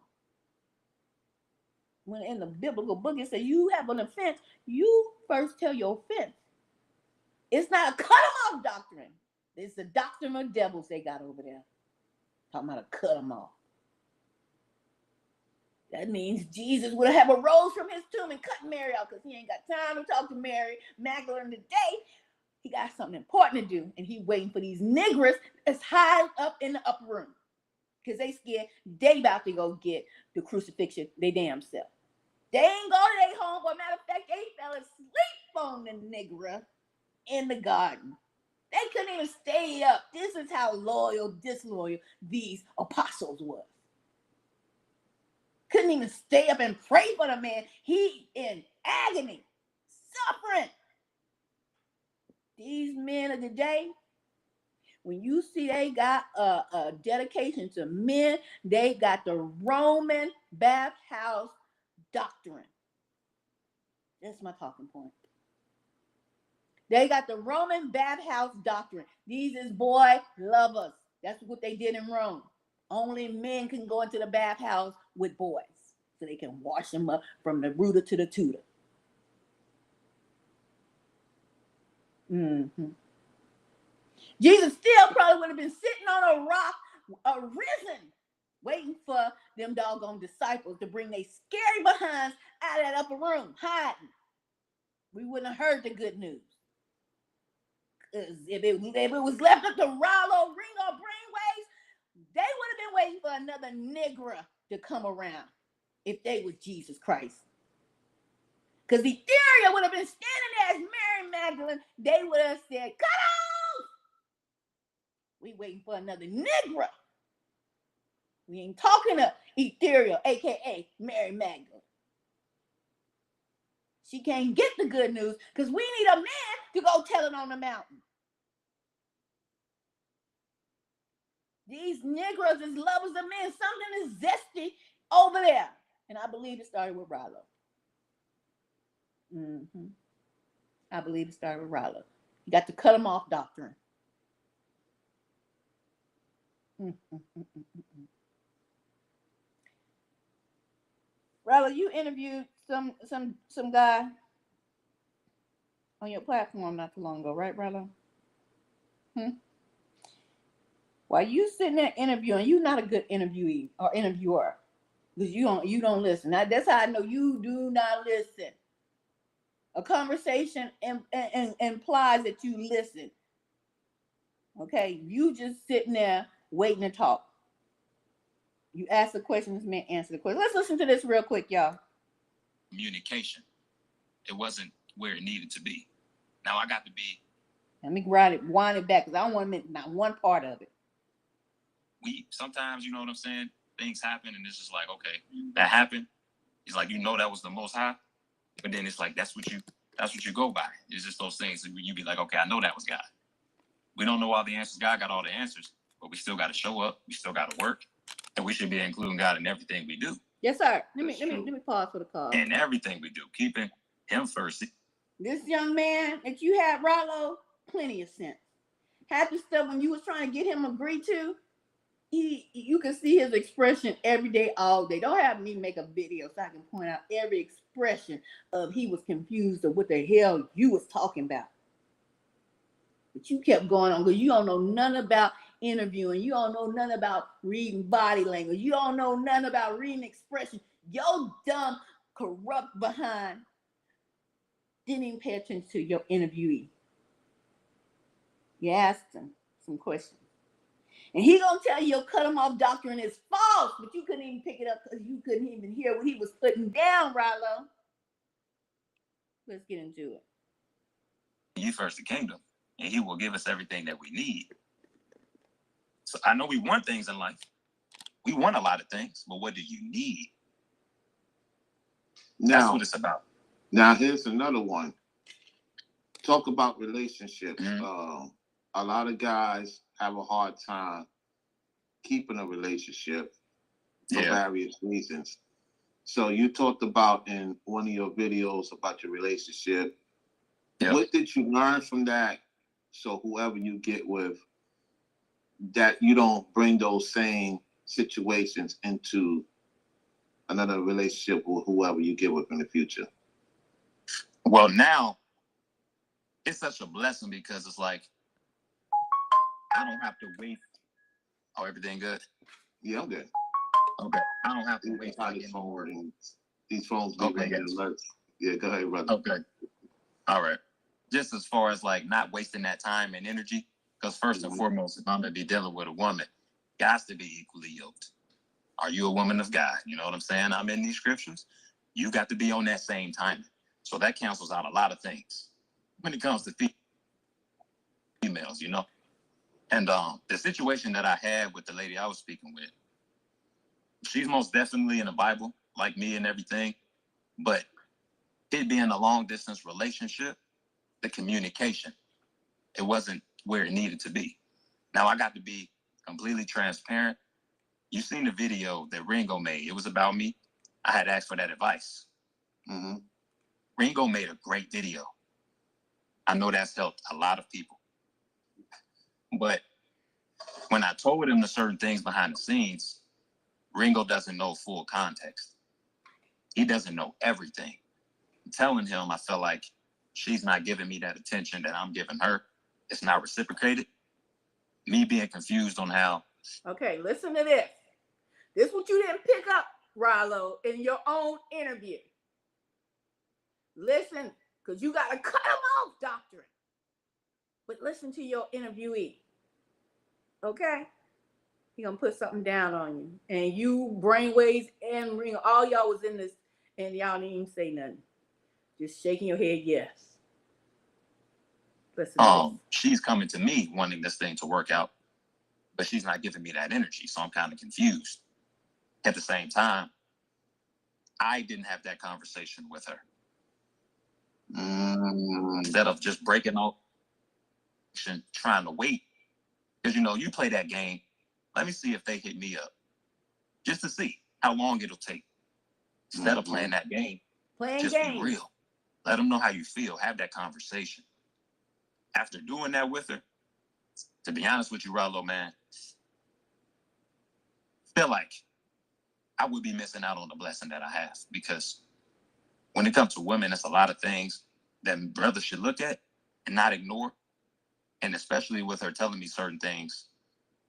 When in the biblical book it says you have an offense, you first tell your offense. It's not a cut them off doctrine. It's the doctrine of devils they got over there. Talking about a cut them off. That means Jesus would have arose from his tomb and cut Mary out because he ain't got time to talk to Mary Magdalene today. He got something important to do, and he waiting for these niggers that's high up in the upper room because they scared they about to go get the crucifixion they damn self. They ain't go to their home. But matter of fact, they fell asleep on the nigger in the garden. They couldn't even stay up. This is how disloyal these apostles were. Couldn't even stay up and pray for the man. He in agony, suffering. These men of the day, when you see they got a dedication to men, they got the Roman bathhouse doctrine. That's my talking point. They got the Roman bathhouse doctrine. These is boy lovers. That's what they did in Rome. Only men can go into the bathhouse with boys so they can wash them up from the rooter to the tutor. Jesus still probably would have been sitting on a rock, arisen waiting for them doggone disciples to bring their scary behinds out of that upper room, hiding. We wouldn't have heard the good news. Because if it was left up to Rollo, Ringo, Brainwaves, they would have been waiting for another nigger to come around if they was Jesus Christ. Because Ethereal would have been standing there as Mary Magdalene. They would have said, cut off! We waiting for another nigger. We ain't talking to Ethereal, a.k.a. Mary Magdalene. She can't get the good news because we need a man to go tell it on the mountain. These Negroes is lovers of men. Something is zesty over there. And I believe it started with Rollo. I believe it started with Rollo. You got to cut him off doctrine. Rollo, you interviewed some guy on your platform not too long ago, right, Rollo? While you sitting there interviewing, you're not a good interviewee or interviewer because you don't listen. Now, that's how I know you do not listen. A conversation implies that you listen. Okay, you just sitting there waiting to talk. You ask the question, this man answer the question. Let's listen to this real quick, y'all. Communication. It wasn't where it needed to be. Now I got to be. Let me wind it back because I don't want to miss not one part of it. We sometimes, you know what I'm saying? Things happen and it's just like, okay, that happened. It's like, that was the Most High. But then it's like, that's what you go by. It's just those things that you be like, okay, I know that was God. We don't know all the answers. God got all the answers, but we still got to show up. We still got to work, and we should be including God in everything we do. Yes, sir. Let me pause for the call. And everything we do, keeping Him first. This young man that you had, Rollo, plenty of sense. Half the stuff when you was trying to get him agree to, you can see his expression every day, all day. Don't have me make a video so I can point out every expression of he was confused of what the hell you was talking about. But you kept going on because you don't know nothing about interviewing. You don't know nothing about reading body language. You don't know nothing about reading expression. Your dumb, corrupt behind didn't even pay attention to your interviewee. You asked him some questions. And he gonna tell you your cut him off doctrine is false, but you couldn't even pick it up because you couldn't even hear what he was putting down, Rollo. Let's get into it. You first the kingdom, and He will give us everything that we need. So I know we want things in life. We want a lot of things, but what do you need? That's what it's about. Now here's another one. Talk about relationships. A lot of guys have a hard time keeping a relationship for various reasons. So you talked about in one of your videos about your relationship. Yep. What did you learn from that? So whoever you get with, that you don't bring those same situations into another relationship with whoever you get with in the future. Well, now it's such a blessing because it's like I don't have to wait. Oh, everything good? Yeah, I'm good. Okay. I don't have to wait for these phones be ringing alerts. Yeah, go ahead, brother. Okay. All right. Just as far as like not wasting that time and energy, because first and foremost, if I'm gonna be dealing with a woman, it has to be equally yoked. Are you a woman of God? You know what I'm saying? I'm in these scriptures. You got to be on that same timing. So that cancels out a lot of things when it comes to females, you know. And the situation that I had with the lady I was speaking with, she's most definitely in the Bible, like me and everything. But it being a long distance relationship, the communication, it wasn't where it needed to be. Now I got to be completely transparent. You seen the video that Ringo made. It was about me. I had asked for that advice. Mm-hmm. Ringo made a great video. I know that's helped a lot of people. But when I told him the certain things behind the scenes, Ringo doesn't know full context. He doesn't know everything. I'm telling him I felt like she's not giving me that attention that I'm giving her. It's not reciprocated. Me being confused on how. Okay, listen to this. This is what you didn't pick up, Rallo, in your own interview. Listen, because you got to cut them off, doctrine. But listen to your interviewee. Okay? He gonna put something down on you. And you, Brainwaves and Ring, all y'all was in this, and y'all didn't even say nothing. Just shaking your head, yes. Listen. She's coming to me wanting this thing to work out, but she's not giving me that energy, so I'm kind of confused. At the same time, I didn't have that conversation with her. Instead of just breaking off, trying to wait, because you play that game. Let me see if they hit me up, just to see how long it'll take. Instead of playing that game, just be real. Let them know how you feel. Have that conversation. After doing that with her, to be honest with you, Rallo, man, feel like I would be missing out on the blessing that I have, because when it comes to women, it's a lot of things that brothers should look at and not ignore. And especially with her telling me certain things,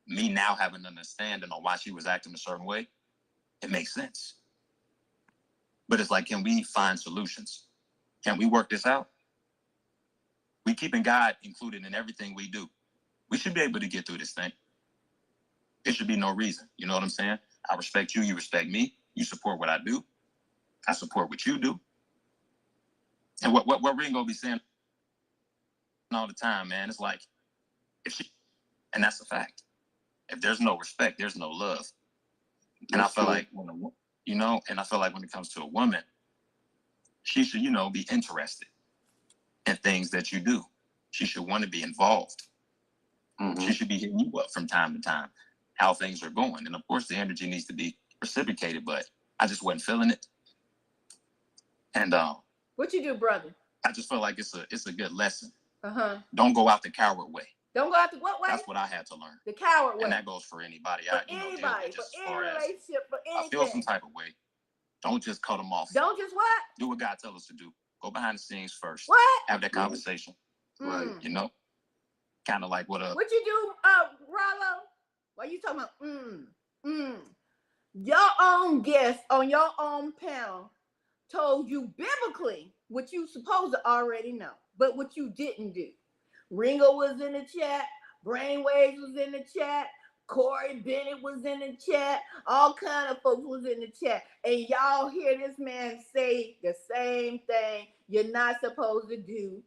me now having an understanding on why she was acting a certain way, it makes sense. But it's like, can we find solutions? Can we work this out? We keeping God included in everything we do. We should be able to get through this thing. There should be no reason. You know what I'm saying? I respect you. You respect me. You support what I do. I support what you do. And what Ringo be saying all the time, man, it's like, and that's a fact. If there's no respect, there's no love. And I feel like when it comes to a woman, she should, be interested in things that you do. She should want to be involved. She should be hitting you up from time to time, how things are going. And of course, the energy needs to be reciprocated, but I just wasn't feeling it. And what you do, brother? I just feel like it's a good lesson. Don't go out the coward way. Don't go out the what way? That's what I had to learn. The coward way. And that goes for anybody. For anybody, for any relationship, for anything. I feel some type of way. Don't just cut them off. Don't just what? Do what God tells us to do. Go behind the scenes first. What? Have that conversation. Right. Kind of like what you do, Rollo? What you talking about? Your own guest on your own panel told you biblically what you supposed to already know, but what you didn't do. Ringo was in the chat, Brainwaves was in the chat, Corey Bennett was in the chat, all kind of folks was in the chat, and y'all hear this man say the same thing you're not supposed to do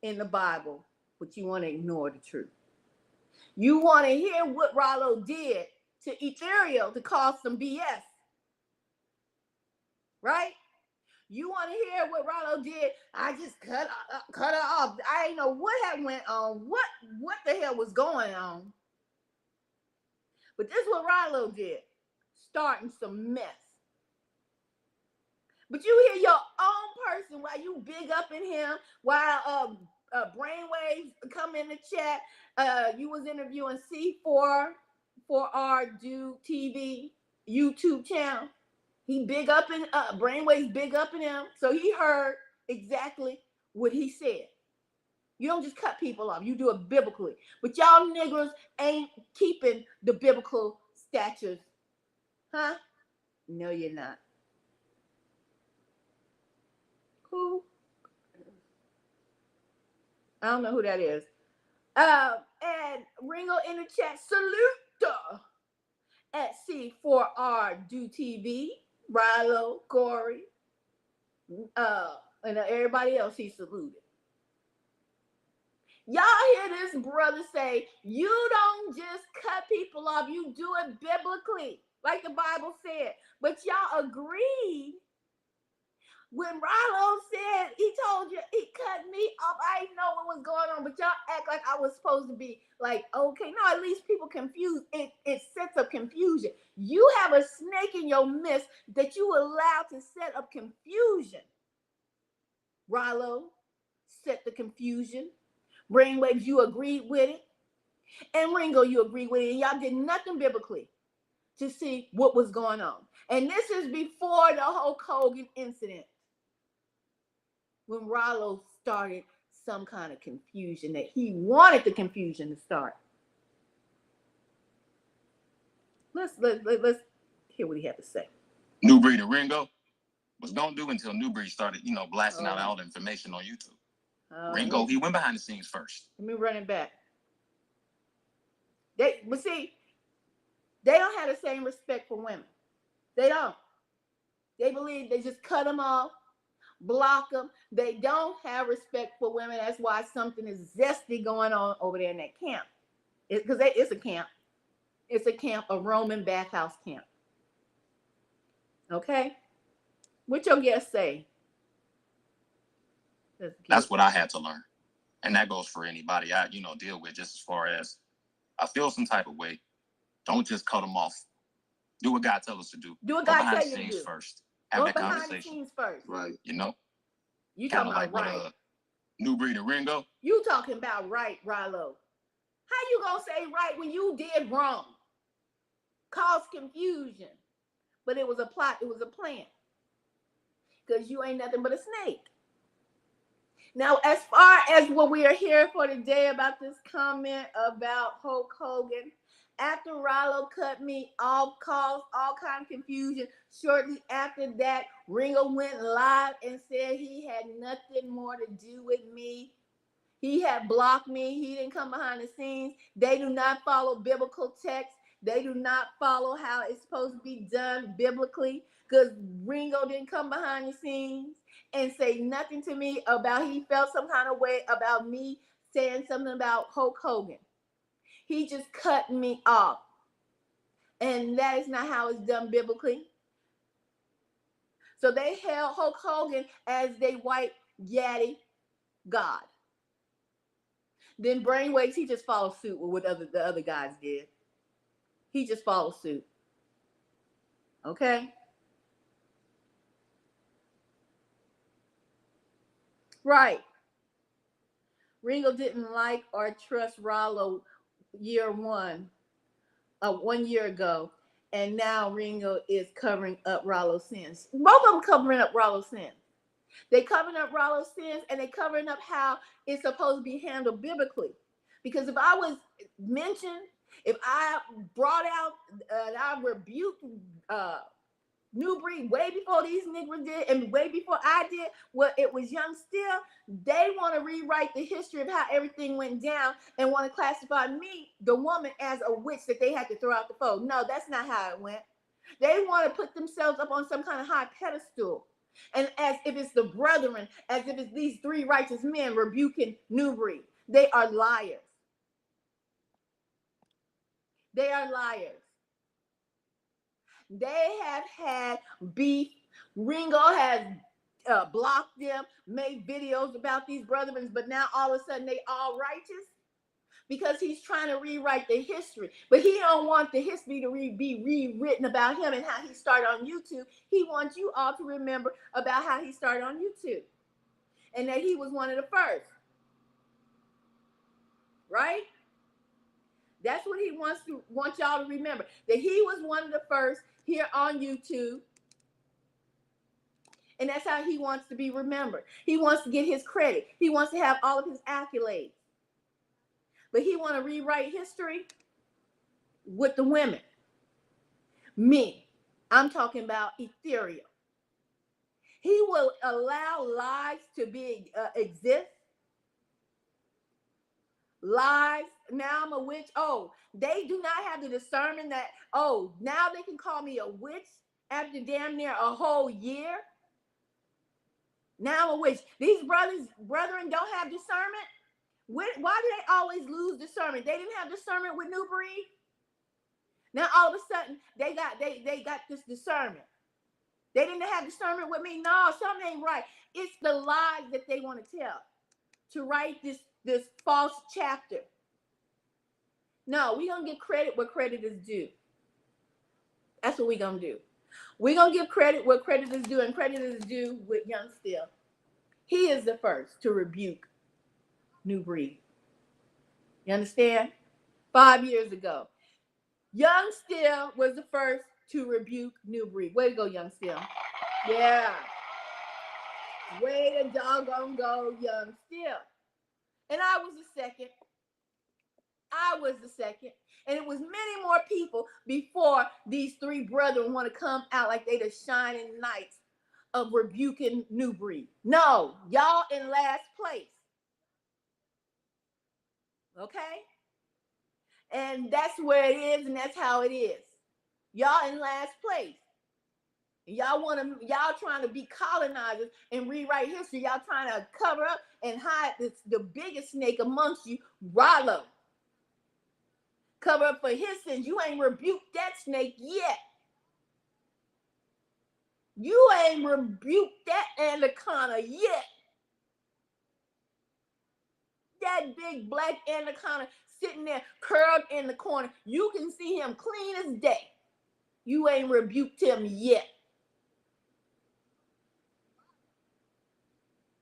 in the Bible, but you want to ignore the truth. You want to hear what Rollo did to Ethereal to cause some BS, right? You want to hear what Rollo did? I just cut her off. I didn't know what had went on. What the hell was going on? But this is what Rollo did, starting some mess. But you hear your own person while you big up in him, while Brainwaves come in the chat. You was interviewing C4R Do TV YouTube channel. He big up in Brainwaves big up in him, so he heard exactly what he said. You don't just cut people off; you do it biblically. But y'all niggers ain't keeping the biblical statutes, huh? No, you're not. Who? I don't know who that is. And Ringo in the chat, salute at C4R Do TV, Rilo, Corey, and everybody else he saluted. Y'all hear this brother say, you don't just cut people off, you do it biblically, like the Bible said. But y'all agreed when Rilo said, he told you, he cut me off. I didn't know what was going on, but y'all act like I was supposed to be like, okay, no, at least people confused. It sets up confusion. You have a snake in your midst that you allowed to set up confusion. Rilo set the confusion. Brainwaves, you agreed with it. And Ringo, you agreed with it. And y'all did nothing biblically to see what was going on. And this is before the Hulk Hogan incident, when Rollo started some kind of confusion that he wanted the confusion to start. Let's hear what he had to say. New Breed and Ringo was gonna do until New Breed started, blasting out all the information on YouTube. Ringo, he went behind the scenes first. Let me run it back. But see, they don't have the same respect for women. They don't. They believe they just cut them off, block them. They don't have respect for women. That's why something is zesty going on over there in that camp. Because it's a camp. It's a camp, a Roman bathhouse camp. Okay? What your guests say? That's what I had to learn. And that goes for anybody I, deal with, just as far as I feel some type of way. Don't just cut them off. Do what God tells us to do. Do what God tells you to do. First. Have Go that behind conversation. the scenes first. Right. You kind talking of about like right. What New Breed and Ringo. You talking about right, Rilo. How you gonna say right when you did wrong? Cause confusion. But it was a plot, it was a plan. Because you ain't nothing but a snake. Now, as far as what we are here for today about this comment about Hulk Hogan, after Rilo cut me off, caused all kind of confusion, shortly after that, Ringo went live and said he had nothing more to do with me. He had blocked me. He didn't come behind the scenes. They do not follow biblical text. They do not follow how it's supposed to be done biblically, because Ringo didn't come behind the scenes and say nothing to me about he felt some kind of way about me saying something about Hulk Hogan. He just cut me off. And that is not how it's done biblically. So they held Hulk Hogan as they white yaddy God. Then Brainwaves, he just followed suit with what the other guys did. He just followed suit. Okay? Right. Ringo didn't like or trust Rilo year one, 1 year ago. And now Ringo is covering up Rilo's sins. Both of them covering up Rilo's sins. They covering up Rilo's sins, and they covering up how it's supposed to be handled biblically. Because if I was mentioned, if I brought out and I rebuked New Breed way before these niggas did, and way before I did, well, it was Young Still, they want to rewrite the history of how everything went down and want to classify me, the woman, as a witch that they had to throw out the fold. No, that's not how it went. They want to put themselves up on some kind of high pedestal. And as if it's the brethren, as if it's these three righteous men rebuking New Breed. They are liars. They are liars. They have had beef. Ringo has blocked them, made videos about these brethren, but now all of a sudden they all righteous because he's trying to rewrite the history. But he don't want the history to be rewritten about him and how he started on YouTube. He wants you all to remember about how he started on YouTube and that he was one of the first. Right? That's what he wants y'all to remember, that he was one of the first here on YouTube. And that's how he wants to be remembered. He wants to get his credit. He wants to have all of his accolades. But he wants to rewrite history with the women. Me. I'm talking about ethereal. He will allow lies to exist. Lies. Now I'm a witch. Oh, they do not have the discernment that, oh, now they can call me a witch after damn near a whole year. Now I'm a witch. These brethren don't have discernment. Why do they always lose discernment? They didn't have discernment with New Breed. Now all of a sudden they got this discernment. They didn't have discernment with me. No, something ain't right. It's the lies that they want to tell to write this false chapter. No, we're gonna give credit where credit is due. That's what we're gonna do. We're gonna give credit where credit is due, and credit is due with Young Still. He is the first to rebuke New Breed. You understand? 5 years ago, Young Still was the first to rebuke New Breed. Way to go, Young Still. Yeah. Way to doggone go, Young Still. And I was the second. I was the second. And it was many more people before these three brethren want to come out like they the shining knights of rebuking New Breed. No, y'all in last place. Okay? And that's where it is, and that's how it is. Y'all in last place. Y'all trying to be colonizers and rewrite history. Y'all trying to cover up and hide the biggest snake amongst you, Rollo. Cover up for his sins. You ain't rebuked that snake yet. You ain't rebuked that anaconda yet. That big black anaconda sitting there curled in the corner. You can see him clean as day. You ain't rebuked him yet.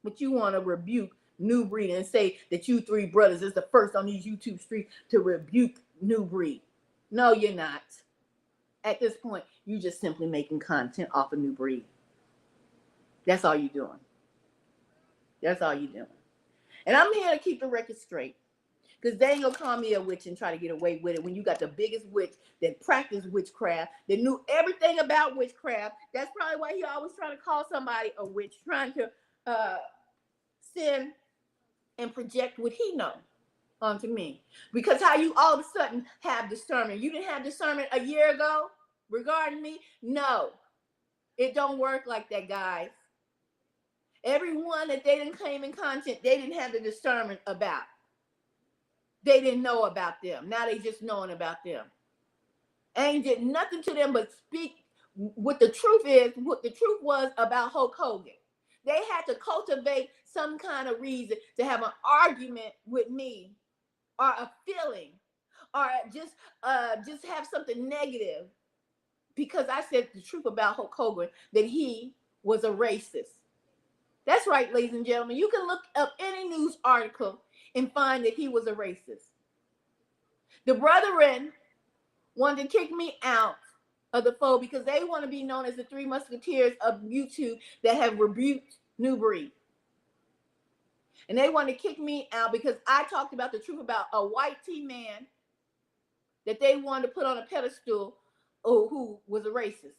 But you want to rebuke New Breed and say that you three brothers is the first on these YouTube streets to rebuke New Breed. No, you're not. At this point, you just simply making content off of New Breed. That's all you're doing. That's all you're doing. And I'm here to keep the record straight. Because they ain't gonna call me a witch and try to get away with it when you got the biggest witch that practiced witchcraft, that knew everything about witchcraft. That's probably why he always trying to call somebody a witch, trying to send and project what he know onto me. Because how you all of a sudden have discernment? You didn't have discernment a year ago regarding me? No, it don't work like that, guys. Everyone that they didn't claim in content, they didn't have the discernment about. They didn't know about them. Now they just knowing about them. Ain't did nothing to them but speak what the truth is, what the truth was about Hulk Hogan. They had to cultivate some kind of reason to have an argument with me, or a feeling, or just have something negative, because I said the truth about Hulk Hogan, that he was a racist. That's right, ladies and gentlemen. You can look up any news article and find that he was a racist. The brethren wanted to kick me out of the fold because they want to be known as the three musketeers of YouTube that have rebuked New Breed. And they want to kick me out because I talked about the truth about a white T-man that they wanted to put on a pedestal, who was a racist.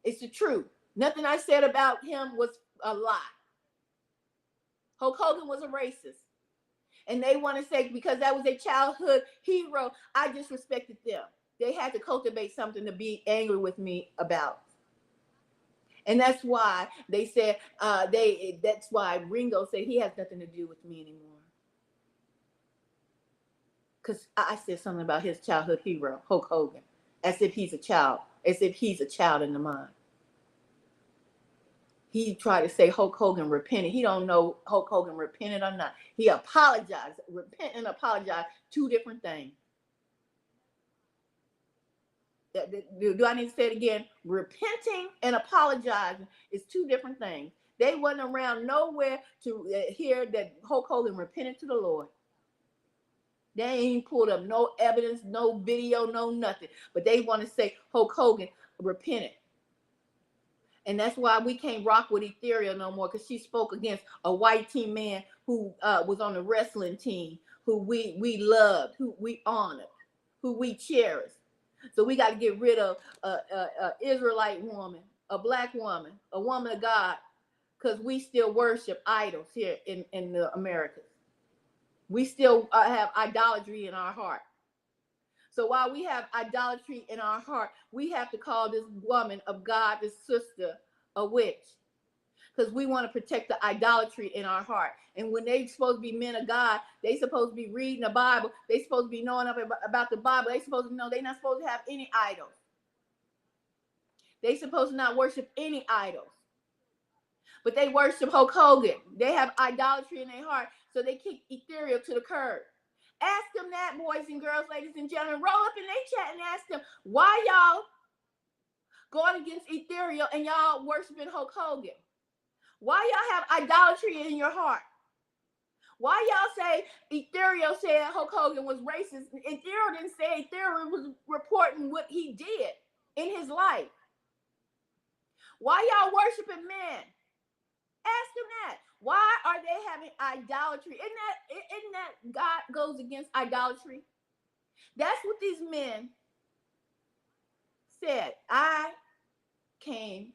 It's the truth. Nothing I said about him was a lie. Hulk Hogan was a racist. And they want to say because that was a childhood hero, I disrespected them. They had to cultivate something to be angry with me about. And that's why they said, that's why Ringo said he has nothing to do with me anymore. Because I said something about his childhood hero, Hulk Hogan, as if he's a child in the mind. He tried to say Hulk Hogan repented. He don't know Hulk Hogan repented or not. He apologized. Repent and apologize, two different things. Do I need to say it again? Repenting and apologizing is two different things. They wasn't around nowhere to hear that Hulk Hogan repented to the Lord. They ain't pulled up no evidence, no video, no nothing. But they want to say Hulk Hogan repented. And that's why we can't rock with Ethereal no more, because she spoke against a white team man who was on the wrestling team, who we loved, who we honored, who we cherished. So we got to get rid of a Israelite woman, a black woman, a woman of God, because we still worship idols here in the Americas. We still have idolatry in our heart. So while we have idolatry in our heart, we have to call this woman of God, this sister, a witch. Because we want to protect the idolatry in our heart. And when they're supposed to be men of God, they're supposed to be reading the Bible. They're supposed to be knowing about the Bible. They're supposed to know they're not supposed to have any idols. They're supposed to not worship any idols. But they worship Hulk Hogan. They have idolatry in their heart. So they kick Ethereal to the curb. Ask them that, boys and girls, ladies and gentlemen. Roll up in their chat and ask them, why y'all going against Ethereal and y'all worshiping Hulk Hogan? Why y'all have idolatry in your heart? Why y'all say Ethereal said Hulk Hogan was racist? Ethereal didn't say. Ethereal was reporting what he did in his life. Why y'all worshiping men? Ask them that. Why are they having idolatry? Isn't that goes against idolatry? That's what these men said. I came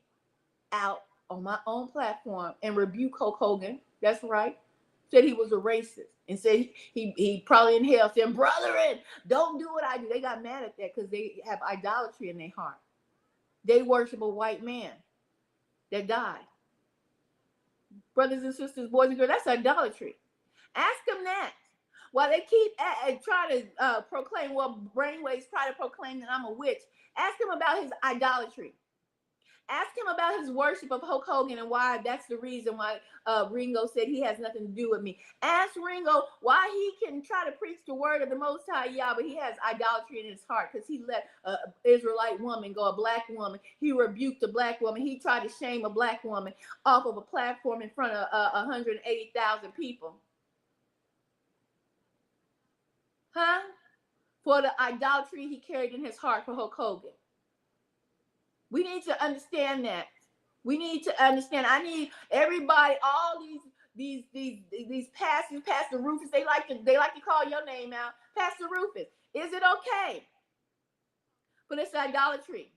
out on my own platform and rebuked Hulk Hogan. That's right. Said he was a racist and said he probably in hell saying, brethren, don't do what I do. They got mad at that because they have idolatry in their heart. They worship a white man that died. Brothers and sisters, boys and girls, that's idolatry. Ask them that. While they keep trying to proclaim, well, brainwaves try to proclaim that I'm a witch. Ask him about his idolatry. Ask him about his worship of Hulk Hogan and why that's the reason why Ringo said he has nothing to do with me. Ask Ringo why he can try to preach the word of the Most High Yah, but he has idolatry in his heart because he let an Israelite woman go, a black woman. He rebuked a black woman. He tried to shame a black woman off of a platform in front of 180,000 people. Huh? For the idolatry he carried in his heart for Hulk Hogan. We need to understand that. We need to understand. I need everybody, all these pastors, Pastor Rufus, they like to call your name out. Pastor Rufus, is it okay for this idolatry?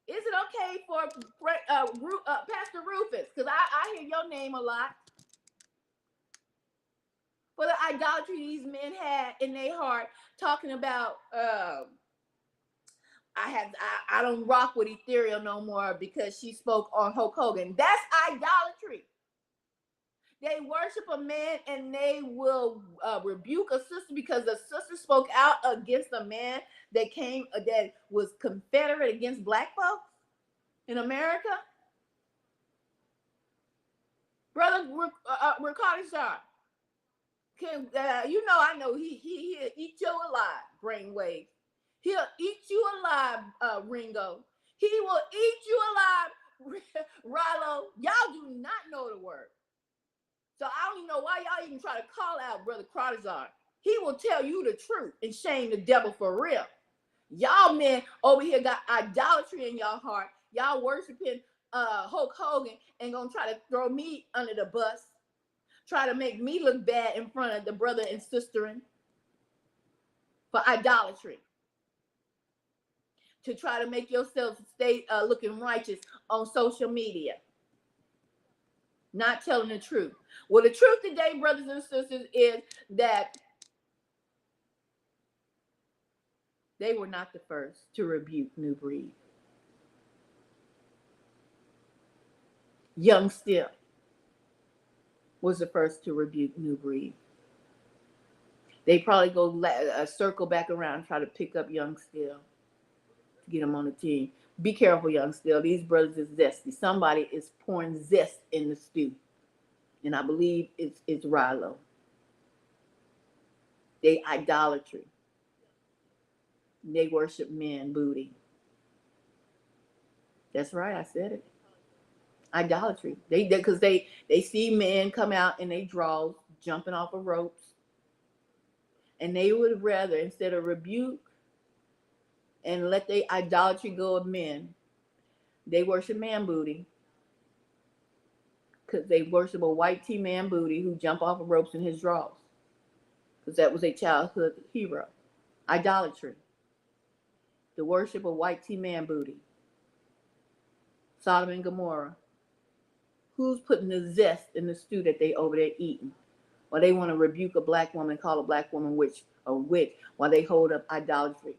Is it okay for Pastor Rufus? Because I hear your name a lot. For the idolatry these men had in their heart, talking about I don't rock with Ethereal no more because she spoke on Hulk Hogan. That's idolatry. They worship a man and they will rebuke a sister because the sister spoke out against a man that was Confederate against black folks in America. Brother Ricardo Shaw, I know he'll eat you alive, brainwave. He'll eat you alive, Ringo. He will eat you alive, Rilo. Y'all do not know the word. So I don't even know why y'all even try to call out Brother Cartazar. He will tell you the truth and shame the devil for real. Y'all men over here got idolatry in y'all heart. Y'all worshiping Hulk Hogan and gonna try to throw me under the bus. Try to make me look bad in front of the brother and sister for idolatry. To try to make yourself stay looking righteous on social media. Not telling the truth. Well, the truth today, brothers and sisters, is that they were not the first to rebuke New Breed. Young Still was the first to rebuke New Breed. They probably go circle back around and try to pick up Young Still to get him on the team. Be careful, Young Still. These brothers is zesty. Somebody is pouring zest in the stew. And I believe it's Rilo. They idolatry. They worship men booty. That's right, I said it. Idolatry. Because they see men come out in their draws, jumping off of ropes. And they would rather, instead of rebuke and let their idolatry go of men, they worship man booty. Because they worship a white T man booty who jump off of ropes in his draws. Because that was a childhood hero. Idolatry. The worship of white T man booty. Sodom and Gomorrah. Who's putting the zest in the stew that they over there eating? Or they want to rebuke a black woman, call a black woman a witch, while they hold up idolatry.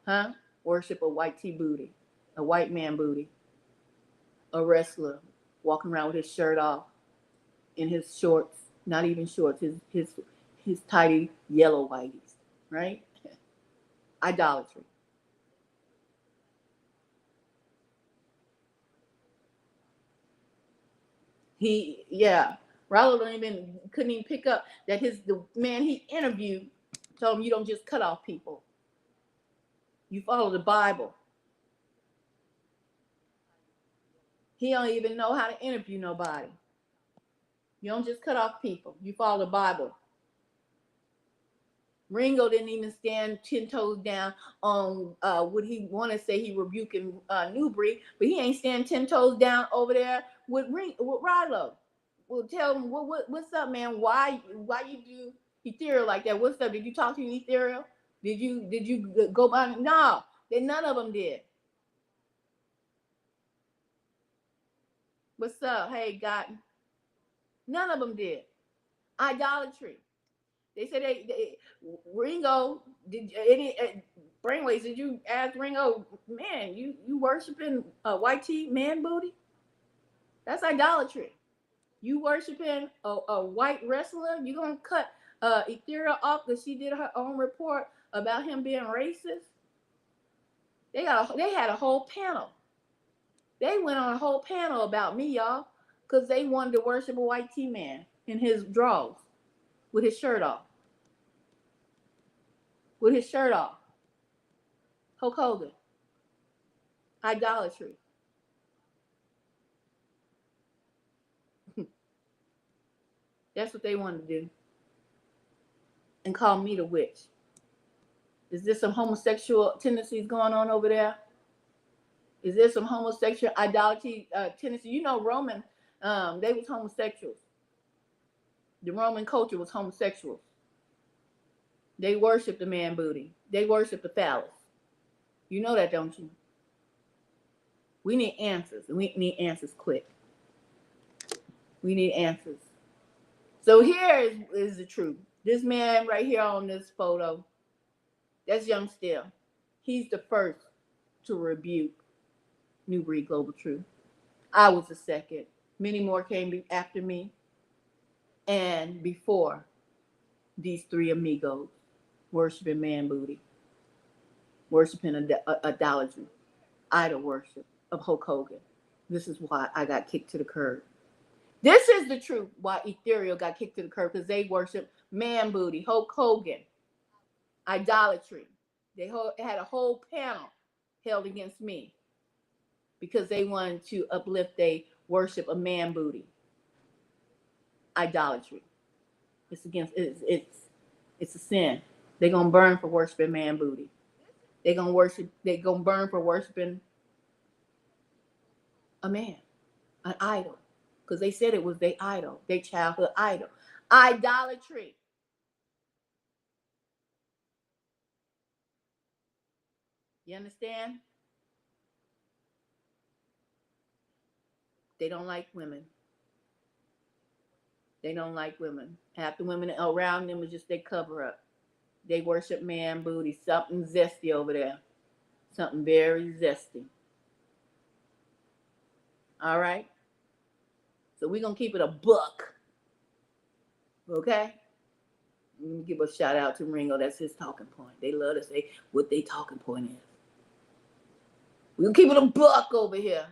Huh? Worship a white T booty, a white man booty, a wrestler walking around with his shirt off, in his shorts, not even shorts, his tidy yellow whiteys, right? Idolatry. Rollo couldn't even pick up that the man he interviewed told him you don't just cut off people. You follow the Bible. He don't even know how to interview nobody. You don't just cut off people. You follow the Bible. Ringo didn't even stand 10 toes down on what he want to say he rebuking New Breed, but he ain't stand 10 toes down over there with Rilo. Well, tell them what's up, man. Why you do ethereal like that? What's up? Did you talk to ethereal? Did you go by? No, none of them did. What's up? Hey, God. None of them did. Idolatry. They said Ringo did any brainwaves. Did you ask Ringo, man? You worshiping white tee man booty? That's idolatry. You worshiping a white wrestler? You gonna cut Ethereal off because she did her own report about him being racist? They had a whole panel. They went on a whole panel about me, y'all, because they wanted to worship a white tee man in his drawers with his shirt off. With his shirt off. Hulk Hogan. Idolatry. That's what they wanted to do. And call me the witch. Is there some homosexual tendencies going on over there? Is there some homosexual idolatry tendency? You know, Roman, they was homosexuals. The Roman culture was homosexuals. They worshiped the man booty. They worshiped the phallus. You know that, don't you? We need answers, and we need answers quick. We need answers. So here is the truth. This man right here on this photo, that's Young Still. He's the first to rebuke New Breed Global Truth. I was the second. Many more came after me. And before these three amigos worshiping man booty, worshiping idolatry, idol worship of Hulk Hogan. This is why I got kicked to the curb. This is the truth why Ethereal got kicked to the curb, because they worship man booty, Hulk Hogan, idolatry. They had a whole panel held against me because they wanted to uplift they worship a man booty, idolatry. It's against it's a sin. They're gonna burn for worshiping man booty. They're gonna burn for worshiping a man, an idol. Because they said it was their idol, their childhood idol. Idolatry. You understand? They don't like women. They don't like women. Half the women around them is just their cover up. They worship man booty. Something zesty over there. Something very zesty. All right? So we're going to keep it a buck. Okay? Give a shout out to Ringo. That's his talking point. They love to say what their talking point is. We're going to keep it a buck over here.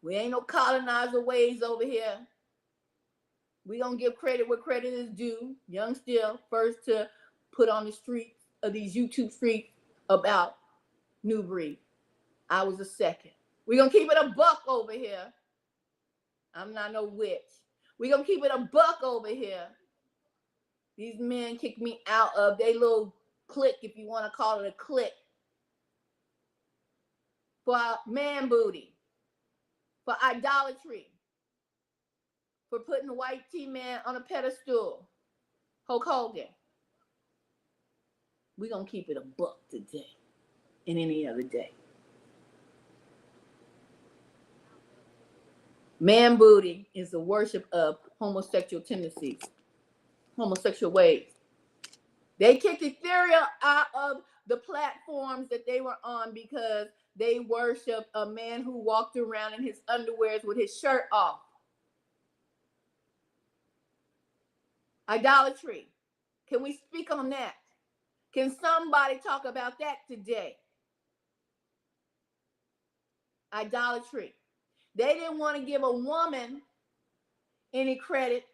We ain't no colonizer ways over here. We gonna give credit where credit is due. Young Still, first to put on the streets of these YouTube streets about New Breed. I was the second. We gonna keep it a buck over here. I'm not no witch. We gonna keep it a buck over here. These men kicked me out of their little clique, if you want to call it a clique, for man booty, for idolatry, for putting the white T-man on a pedestal. Hulk Hogan. We're going to keep it a buck today and any other day. Man booty is the worship of homosexual tendencies, homosexual ways. They kicked Ethereal out of the platforms that they were on because they worshiped a man who walked around in his underwears with his shirt off. Idolatry. Can we speak on that? Can somebody talk about that today? Idolatry. They didn't want to give a woman any credit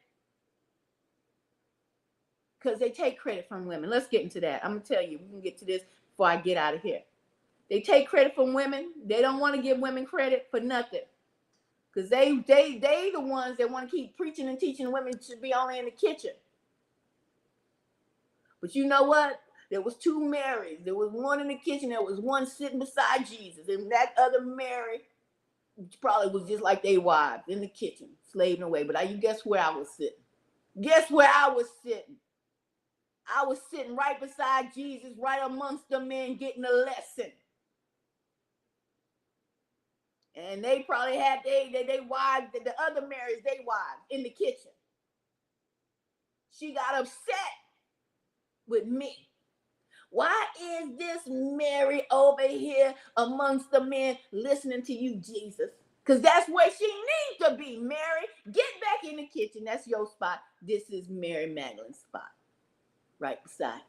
because they take credit from women. Let's get into that. I'm going to tell you. We can get to this before I get out of here. They take credit from women. They don't want to give women credit for nothing. Because they the ones that want to keep preaching and teaching women to be only in the kitchen. But you know what? There was two Marys. There was one in the kitchen. There was one sitting beside Jesus. And that other Mary probably was just like they wives in the kitchen, slaving away. But you guess where I was sitting? Guess where I was sitting? I was sitting right beside Jesus, right amongst the men, getting a lesson. And they probably had they wives, the other Marys, they wives in the kitchen. She got upset with me. Why is this Mary over here amongst the men listening to you, Jesus? Because that's where she needs to be, Mary. Get back in the kitchen. That's your spot. This is Mary Magdalene's spot, right beside me.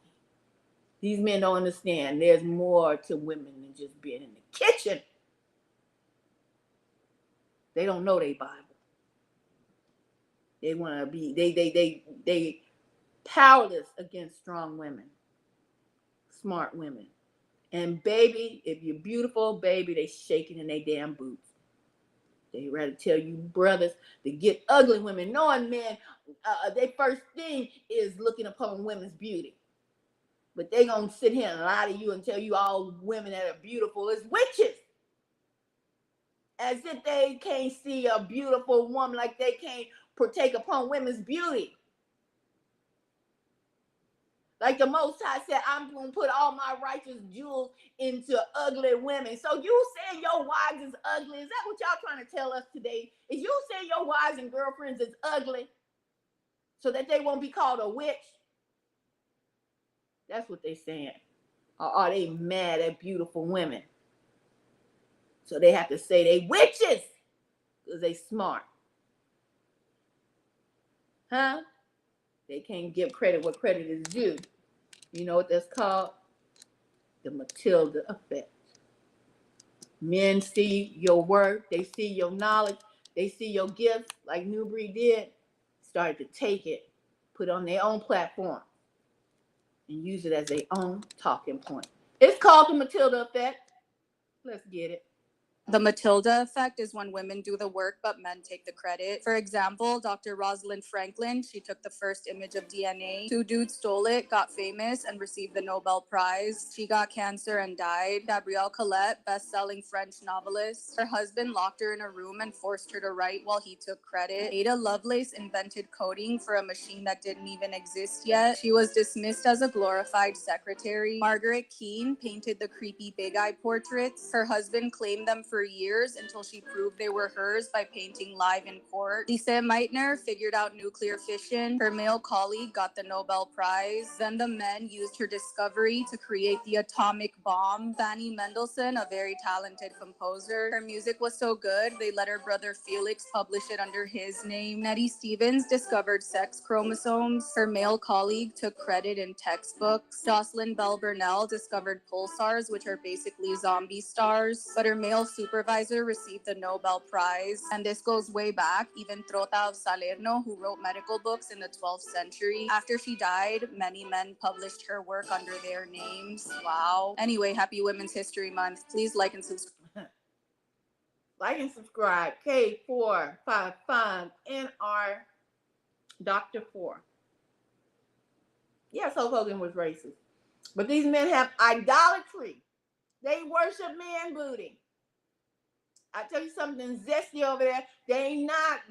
These men don't understand. There's more to women than just being in the kitchen. They don't know their Bible. They want to be, they powerless against strong women, smart women. And baby, if you're beautiful, baby, they shaking in their damn boots. They rather tell you brothers to get ugly women, knowing men, their first thing is looking upon women's beauty. But they gonna sit here and lie to you and tell you all women that are beautiful is witches. As if they can't see a beautiful woman, like they can't partake upon women's beauty. Like the Most High said, I'm going to put all my righteous jewels into ugly women. So you saying your wives is ugly? Is that what y'all trying to tell us today? Is you saying your wives and girlfriends is ugly so that they won't be called a witch? That's what they saying. Or are they mad at beautiful women? So they have to say they witches because they smart. Huh? They can't give credit what credit is due. You know what that's called? The Matilda effect. Men see your work, they see your knowledge, they see your gifts, like Newbury did, started to take it, put it on their own platform, and use it as their own talking point. It's called the Matilda effect. Let's get it. The Matilda effect is when women do the work, but men take the credit. For example, Dr. Rosalind Franklin, she took the first image of DNA. 2 dudes stole it, got famous, and received the Nobel Prize. She got cancer and died. Gabrielle Colette, best-selling French novelist. Her husband locked her in a room and forced her to write while he took credit. Ada Lovelace invented coding for a machine that didn't even exist yet. She was dismissed as a glorified secretary. Margaret Keane painted the creepy Big Eye portraits. Her husband claimed them for years until she proved they were hers by painting live in court. Lise Meitner figured out nuclear fission. Her male colleague got the Nobel Prize. Then the men used her discovery to create the atomic bomb. Fanny Mendelssohn, a very talented composer. Her music was so good, they let her brother Felix publish it under his name. Nettie Stevens discovered sex chromosomes. Her male colleague took credit in textbooks. Jocelyn Bell Burnell discovered pulsars, which are basically zombie stars. But her male supervisor received the Nobel Prize. And this goes way back, even Trota of Salerno, who wrote medical books in the 12th century. After she died, many men published her work under their names. Wow. Anyway, happy Women's History Month. Please like and subscribe. Like and subscribe. K455NR Dr. 4. Yes, Hulk Hogan was racist. But these men have idolatry. They worship man booty. I tell you something zesty over there. They not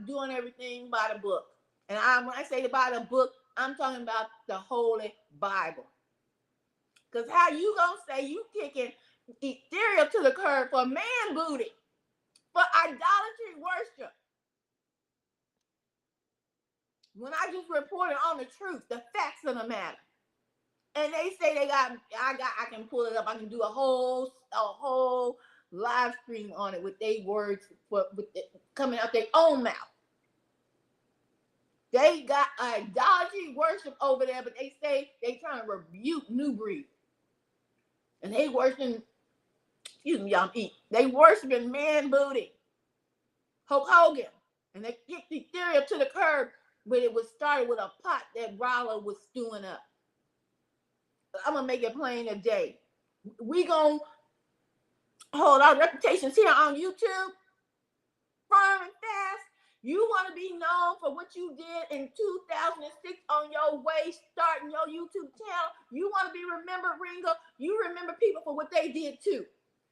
doing everything by the book. And when I say by the book, I'm talking about the Holy Bible. Because how you gonna say you kicking ethereal to the curb for man booty, for idolatry worship? When I just reported on the truth, the facts of the matter. And they say I can pull it up. I can do a whole live stream on it with their words coming out their own mouth. They got idolatry worship over there, but they say they trying to rebuke New Breed. And they worshiping, excuse me, y'all eat. They worshiping man booty. Hulk Hogan. And they kicked the ethereal to the curb, but it was started with a pot that Rollo was stewing up. I'm gonna make it plain today. We gonna hold our reputations here on YouTube firm and fast. You want to be known for what you did in 2006 on your way starting your YouTube channel. You want to be remembered, Ringo. You remember people for what they did too.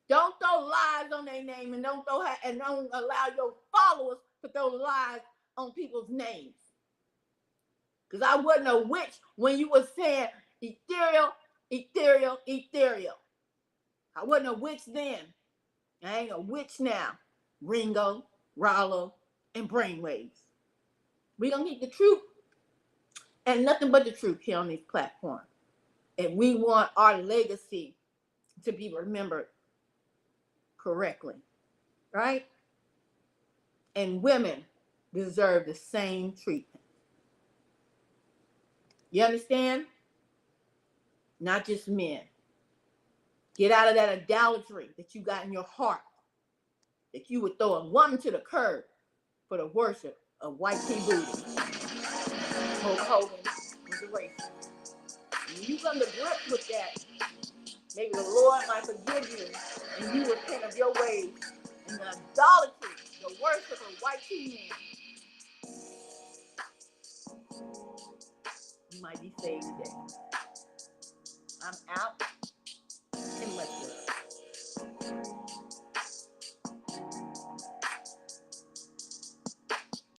Don't throw lies on their name, and don't allow your followers to throw lies on people's names. Because I wasn't a witch when you were saying ethereal, ethereal, ethereal. I wasn't a witch then. I ain't a witch now. Ringo, Rollo, and Brainwaves. We gonna keep the truth and nothing but the truth here on this platform. And we want our legacy to be remembered correctly, right? And women deserve the same treatment. You understand? Not just men. Get out of that idolatry that you got in your heart, that you would throw a woman to the curb for the worship of white tea booty. Hulk Hogan was a racist. When you come to grips with that, maybe the Lord might forgive you and you repent of your ways and the idolatry, the worship of white tea men. You might be saved today. I'm out.